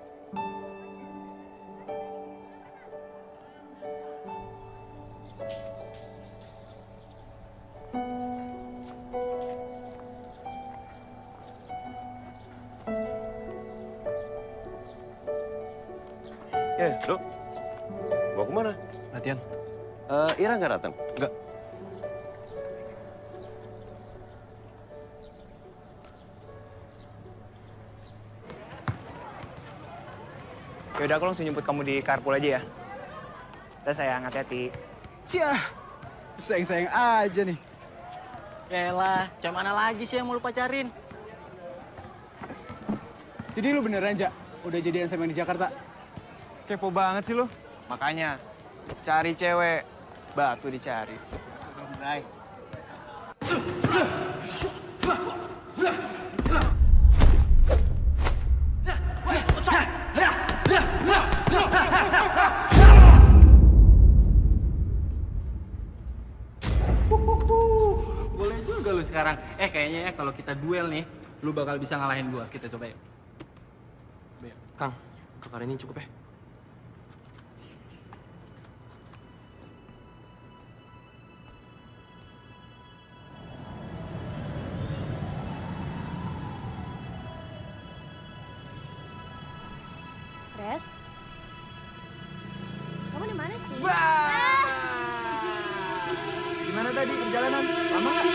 Dok. Mau kemana?
Latihan.
Ira nggak datang?
Nggak.
Ya udah, aku langsung jemput kamu di carpool aja ya. Udah sayang, hati-hati.
Cia, Sayang-sayang aja nih.
Yaelah, cewek mana lagi sih yang mau lu pacarin?
Jadi lu beneran, Jak? Udah jadian sama yang di Jakarta?
Kepo banget sih lu. Makanya, cari cewek, batu dicari.
Masuk dong, Bray.
Boleh juga lu sekarang. Kayaknya ya kalau kita duel nih, lu bakal bisa ngalahin gua. Kita coba ya.
Kang, untuk hari ini cukup ya?
Res? Kamu di mana sih?
Gimana tadi perjalanan? Lama nggak?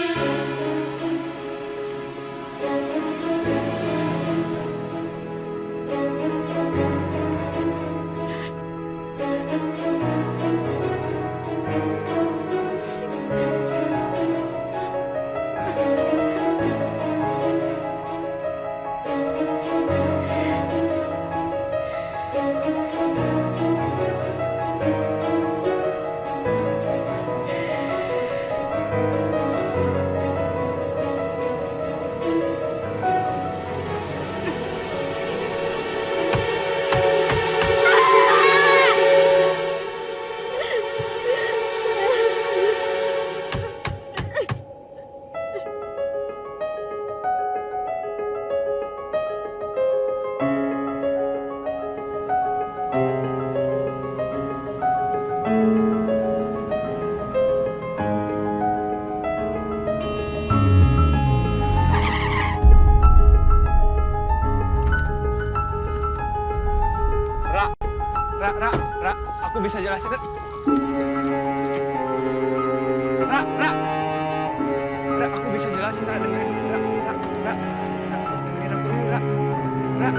Ra, aku bisa jelasin. Ra, aku bisa jelasin. Ra, dengerin dulu. Ra, dengerin aku dulu. Ra.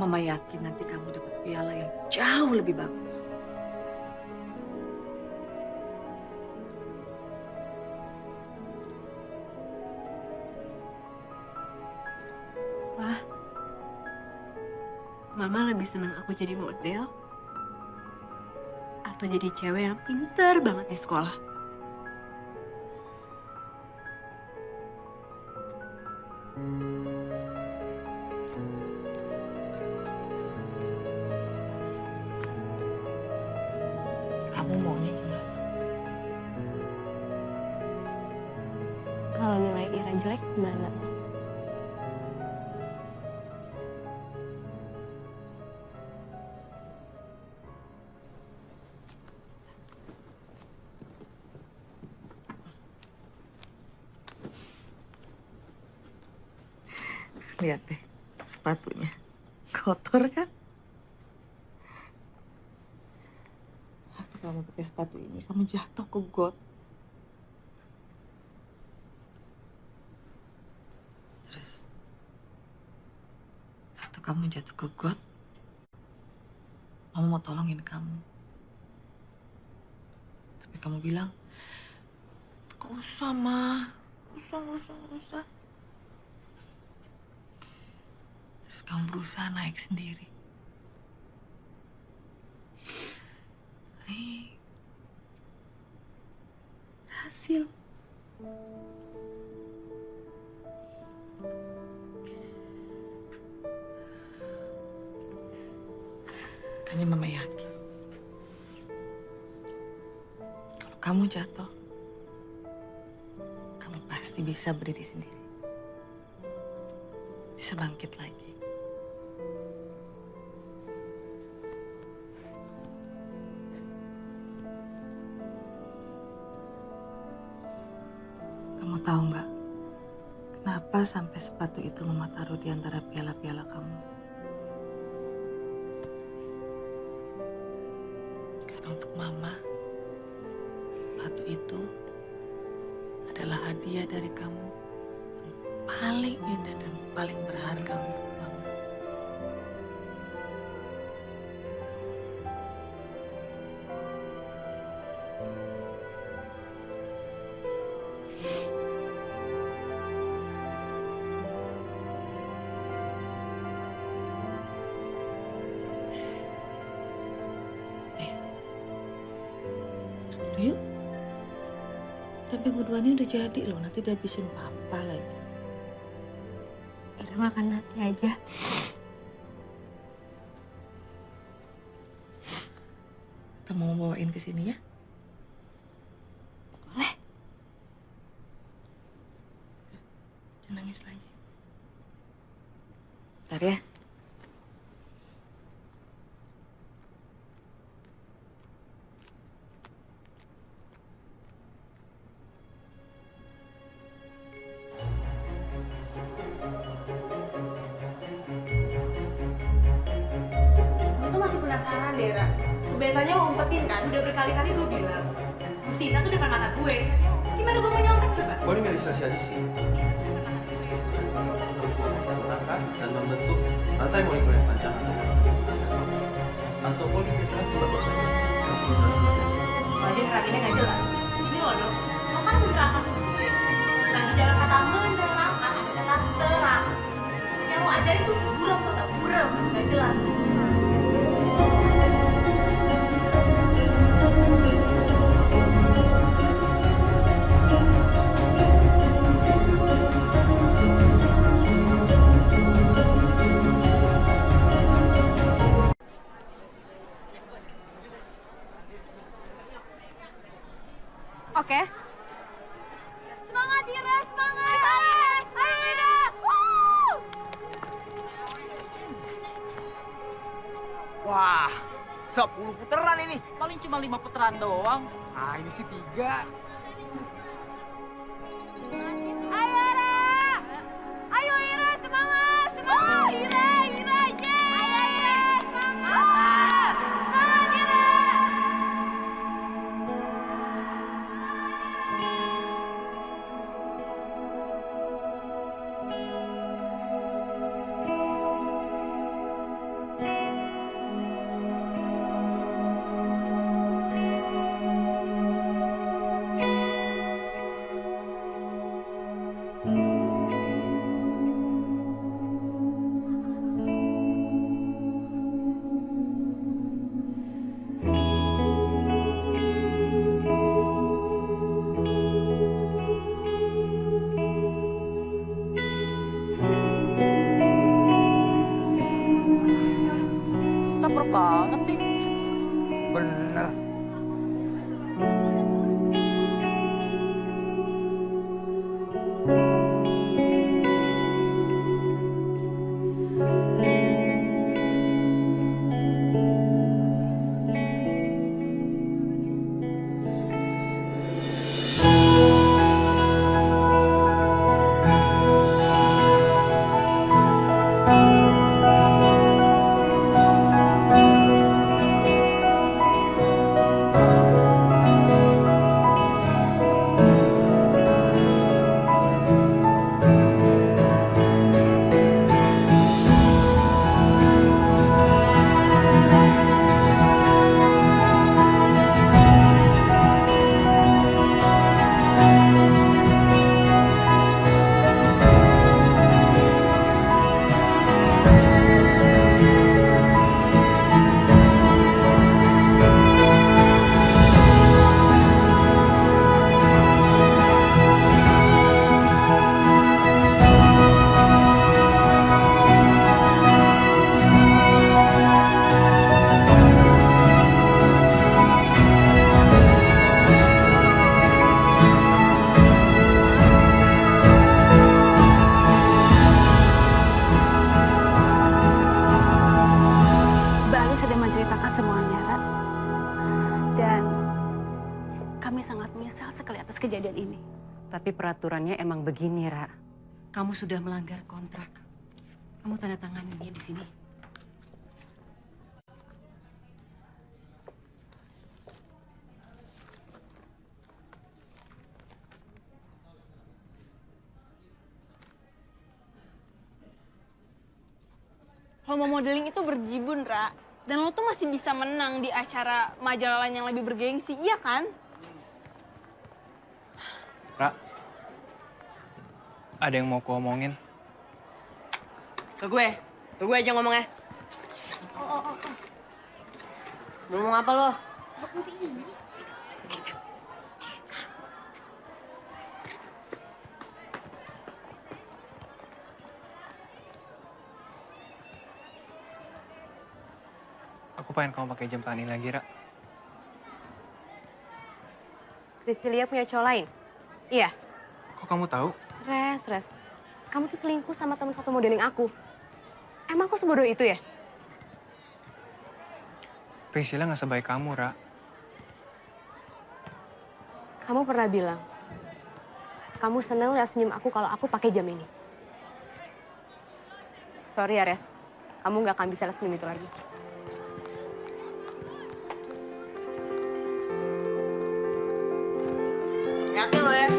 Mama yakin nanti kamu dapat piala yang jauh lebih bagus.
Wah, Mama lebih senang aku jadi model atau jadi cewek yang pinter banget di sekolah?
Kamu maunya gimana?
Kalau nilai Ira jelek gimana?
Lihat deh, sepatunya kotor kan? Waktu
kamu pakai sepatu ini, kamu jatuh ke got. Terus, waktu kamu jatuh ke got, Mama mau tolongin kamu. Tapi kamu bilang, gak usah, Ma. Gak usah. Terus kamu berusaha naik sendiri. Berhasil. Makanya Mama yakin. Kalau kamu jatuh, kamu pasti bisa berdiri sendiri. Bisa bangkit lagi. Kamu tahu nggak, kenapa sampai sepatu itu Mama taruh di antara piala-piala kamu? Karena untuk Mama, sepatu itu adalah hadiah dari kamu yang paling indah dan paling berharga untuk Mama. Yuk. Tapi berduanya udah jadi loh, nanti dihabisin Papa lagi.
Ira makan nanti aja.
Kita mau bawain ke sini ya?
Boleh.
Jangan nangis lagi. Bentar ya.
Gue tuh masih penasaran deh, Ra. Kebanyakannya lo umpetin kan, udah berkali-kali gue bilang. Mustina tuh depan mata gue. Gimana gue mau nyontek coba?
Boleh nggak disosialisasi? Menggunakan dan membentuk rantai molekul yang panjang atau polimetral
Lagi terakhirnya nggak jelas. Ini loh dok, lo kan menerangkan ke gue. Nah di dalam kata menerangkan ada kata terang. Yang lo ajarin tuh buram tuh gak? Buram, nggak jelas.
Oke. Semangat Ira, semangat! Ayo Ira! Woo!
Wah, 10 putaran ini. Paling cuma 5 putaran doang. Ah, ini sih 3.
Ayo Ira! Ayo Ira, semangat! Semangat! Ira, Ira, yeay! Ayo Ira, semangat! Semangat Ira!
Caper banget sih. Bener.
Tapi peraturannya emang begini, Ra. Kamu sudah melanggar kontrak. Kamu tanda tanganin dia di sini.
Homo modeling itu berjibun, Ra. Dan lo tuh masih bisa menang di acara majalah lain yang lebih bergengsi, iya kan?
Ra, ada yang mau ku omongin.
Ke gue aja ngomongnya. Ngomong apa lo?
Aku pengen kamu pakai jam tangan ini lagi, Ra.
Priscilia punya cowok lain? Iya.
Kok kamu tahu?
Res. Kamu tuh selingkuh sama teman satu modeling aku. Emang aku sebodoh itu ya?
Priscilla nggak sebaik kamu, Ra.
Kamu pernah bilang, kamu seneng lihat senyum aku kalau aku pakai jam ini. Sorry ya, Res. Kamu nggak akan bisa lihat senyum itu lagi.
Yakin lo ya?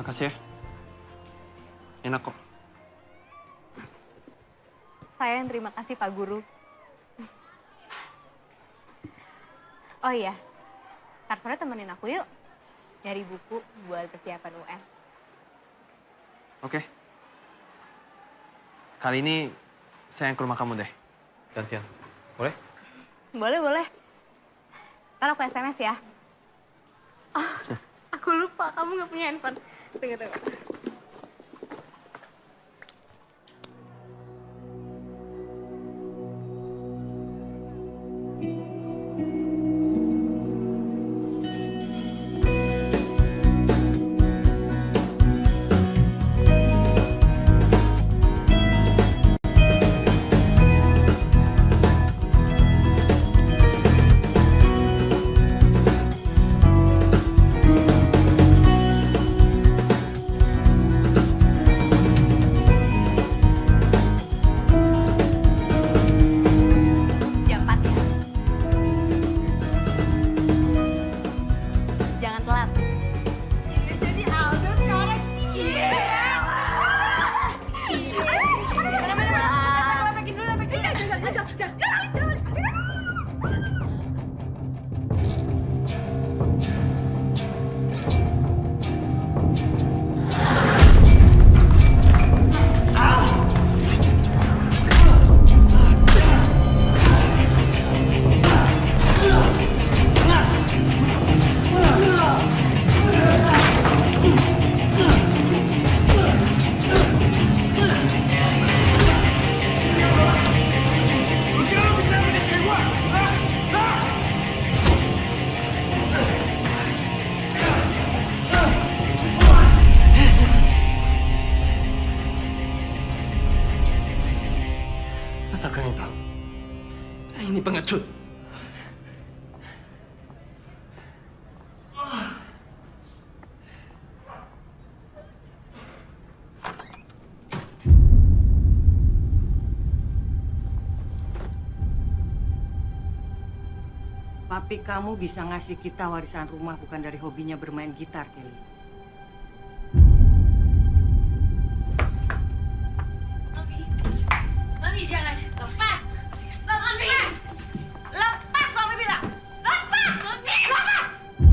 Makasih ya. Enak kok.
Saya yang terima kasih, Pak Guru. Oh iya, ntar sore temenin aku yuk. Nyari buku buat persiapan UN.
Oke. Kali ini saya yang ke rumah kamu deh. Gantian. Boleh?
Boleh. Ntar aku SMS ya. Oh, aku lupa, kamu nggak punya handphone. Tunggu.
Asal kalian tahu, ini pengecut.
Papi kamu bisa ngasih kita warisan rumah bukan dari hobinya bermain gitar, Kelly.
Mami jangan lepas. Lepas, Mami bilang. Lepas, Mami bilang. Lepas, Mami. Lepas.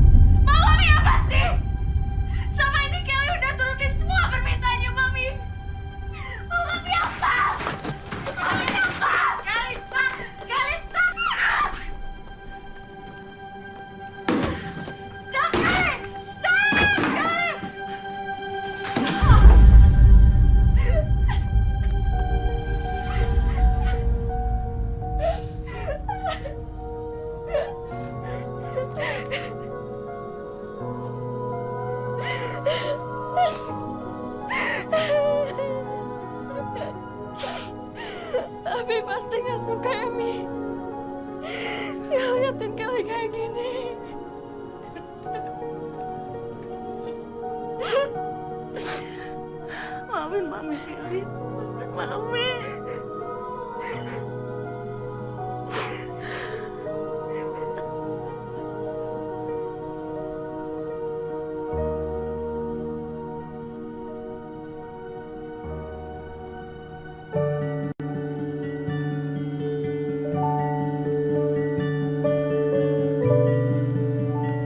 pasti nggak suka ya, Mi. Ya liatin Kelly kayak gini.
Maafin Mami, Kelly. Mami.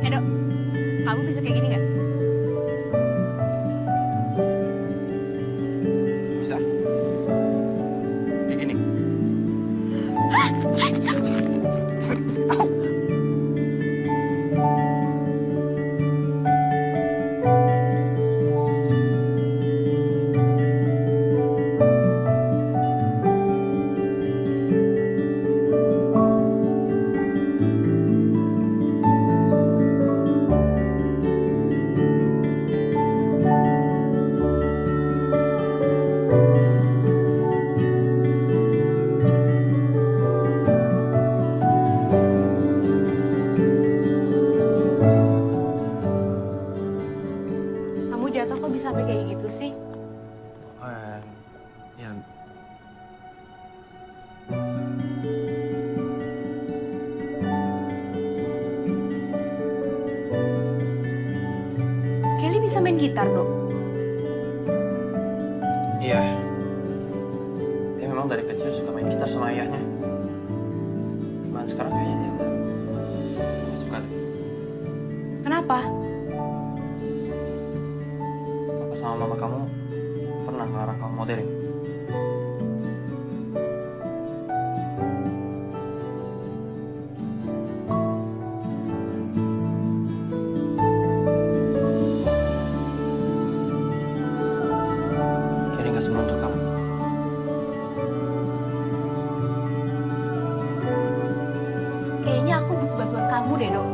Edo, kamu bisa kayak gini nggak?
Bisa? Kayak gini.
Kamu jatuh kok bisa sampai kayak gitu sih?
Ya,
Kelly bisa main gitar, Dok.
iya. Dia memang dari kecil suka main gitar sama ayahnya. Cuman sekarang kayaknya dia udah nggak suka deh.
Kenapa?
Papa sama mama kamu pernah melarang kamu modeling. Jadi nggak seberuntung kamu.
Kayaknya aku butuh bantuan kamu deh, Dok.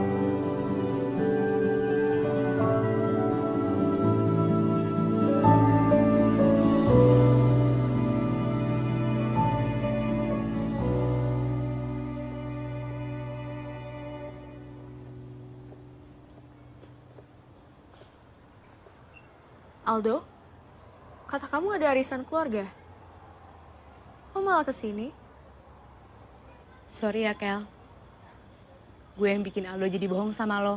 Aldo, kata kamu ada arisan keluarga. Kok malah kesini? Sorry ya, Kel. Gue yang bikin Aldo jadi bohong sama lo.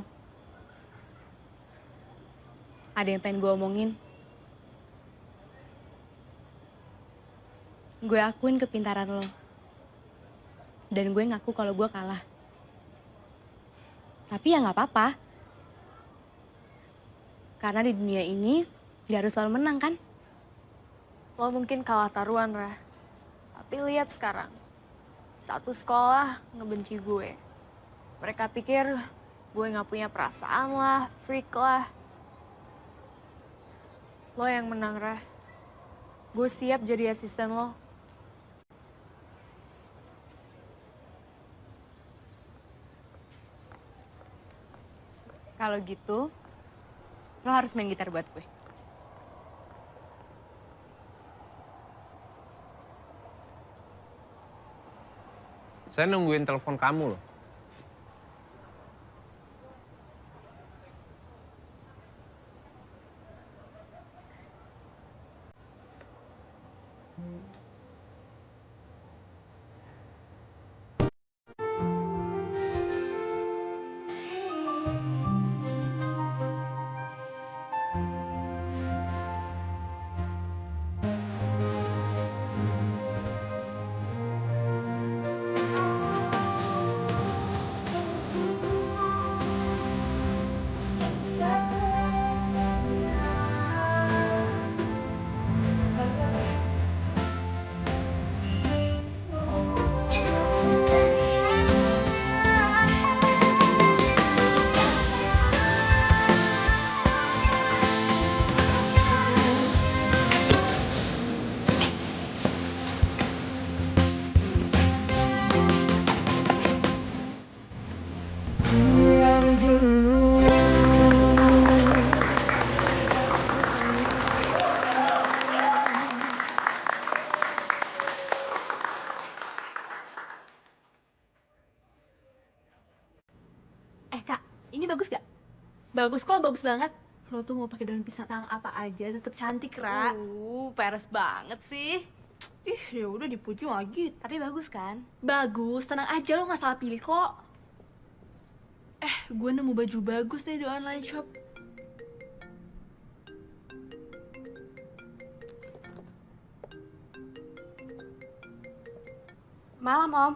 Ada yang pengen gue omongin. Gue akuin kepintaran lo. Dan gue ngaku kalau gue kalah. Tapi ya nggak apa-apa. Karena di dunia ini gak harus selalu menang, kan? Lo mungkin kalah taruhan, Rah. Tapi lihat sekarang. Satu sekolah ngebenci gue. Mereka pikir gue gak punya perasaan lah, freak lah. Lo yang menang, Rah. Gue siap jadi asisten lo. Kalau gitu, lo harus main gitar buat gue.
Saya nungguin telepon kamu loh.
Bagus kok, bagus banget. Lo tuh mau pakai daun pisang apa aja tetap cantik, Ra.
Peres banget sih.
Ih, ya udah dipuji lagi.
Tapi bagus kan?
Bagus, tenang aja lo nggak salah pilih kok. Gue nemu baju bagus nih di online shop.
Malam, Om.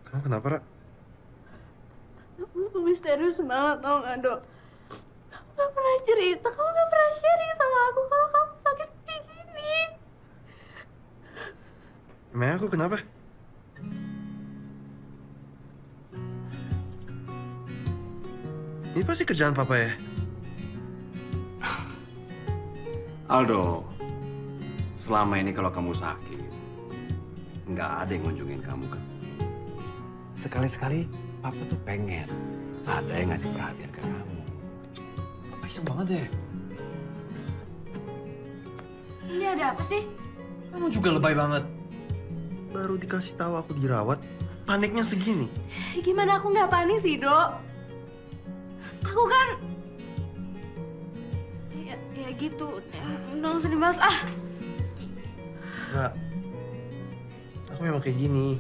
Kamu kenapa, Ra?
Kamu tuh misterius banget, tau gak, Dok? Kamu gak pernah cerita, kamu gak pernah sharing sama aku kalau kamu sakit kayak gini.
Emang aku kenapa? Ini pasti kerjaan papa ya?
Aldo, selama ini kalau kamu sakit, nggak ada yang ngunjungin kamu kan? Sekali-sekali papa tuh pengen ada yang ngasih perhatian ke kamu. Papa iseng banget deh.
Ini ada apa sih?
Kamu juga lebay banget. Baru dikasih tahu aku dirawat, paniknya segini.
Gimana aku nggak panik sih, Dok? Aku kan... Ya gitu, dong sedih mas.
Enggak. Aku memang kayak gini.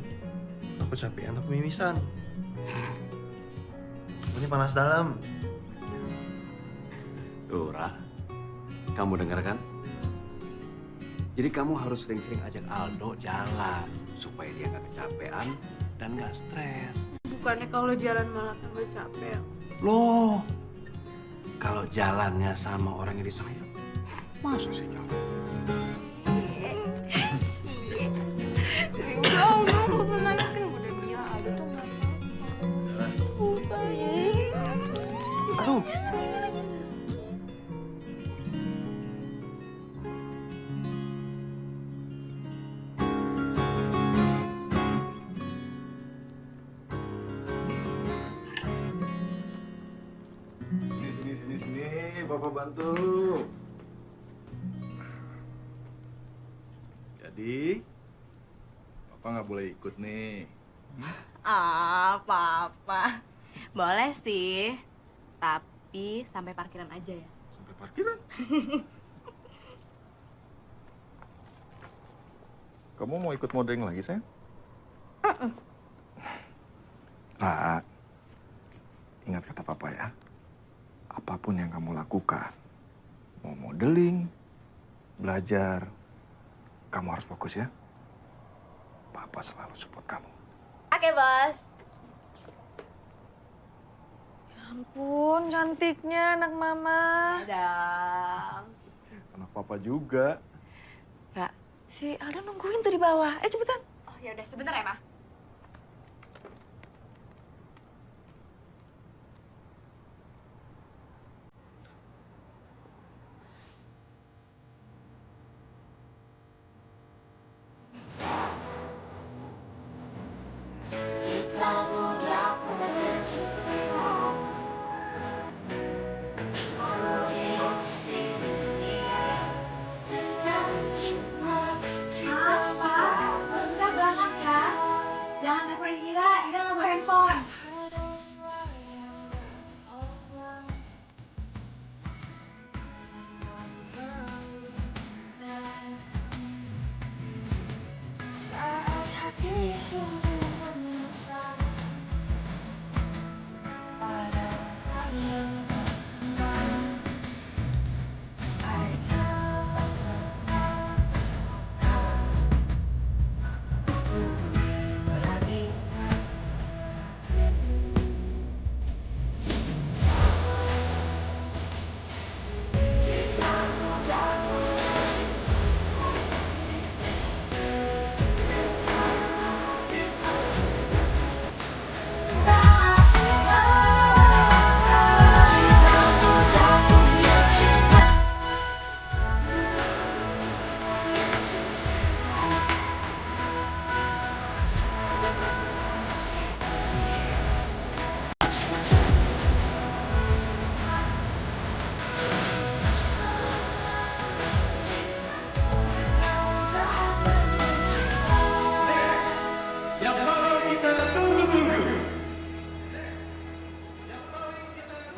Aku capean, aku mimisan. Ini panas dalam.
Tuh, Ra, kamu dengar kan? Jadi kamu harus sering-sering ajak Aldo jalan supaya dia nggak kecapean dan nggak stres.
Bukannya kalau jalan malah tambah capek.
Loh, kalau jalannya sama orang yang disayang, masa sih jalan?
Dong, gak usah nangis kan udah bilang Aldo tuh nggak apa-apa.
Aduh.
Sini, Bapak bantu. Jadi, Papa nggak boleh ikut nih.
Papa. Boleh sih. Tapi sampai parkiran aja ya.
Sampai parkiran? Kamu mau ikut modeling lagi, sayang? Ra, ingat kata Papa ya. Apapun yang kamu lakukan, mau modeling, belajar, kamu harus fokus ya. Papa selalu support kamu.
Oke, Bos.
Ya ampun, cantiknya anak mama.
Dong.
Anak Papa juga.
Ra, si Aldo nungguin tuh di bawah. Cepetan.
Oh, ya udah sebentar ya, Ma.
Kita berangkat ya.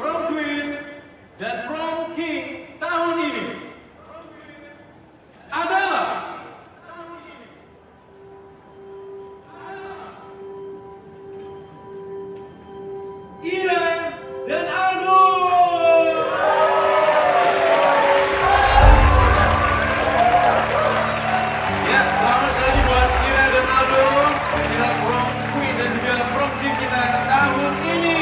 Prom Queen dan Prom King tahun ini adalah Ira dan Aldo. Ya, selamat sekali buat Ira dan Aldo. Ira Prom Queen dan juga Prom King kita tahun ini.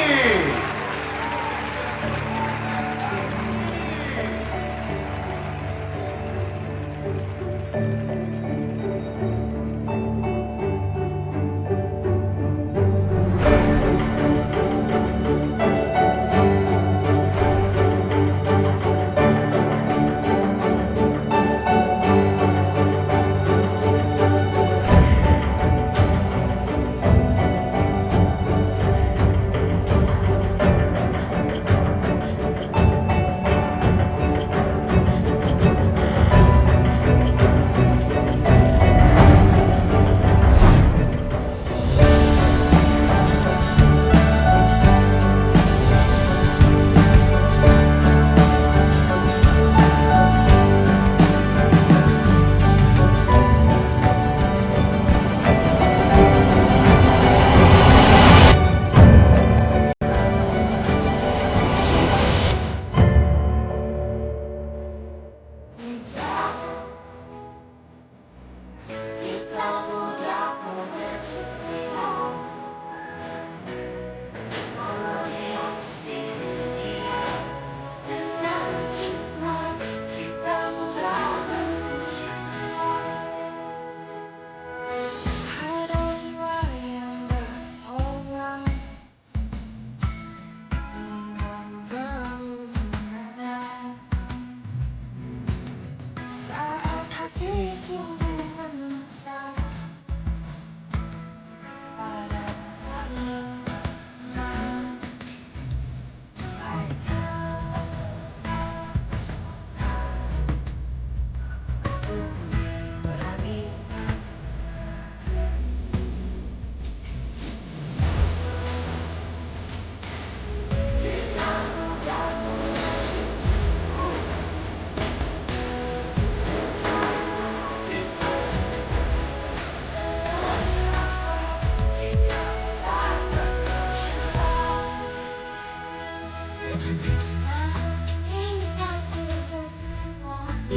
Saat hatiku bukan masalah.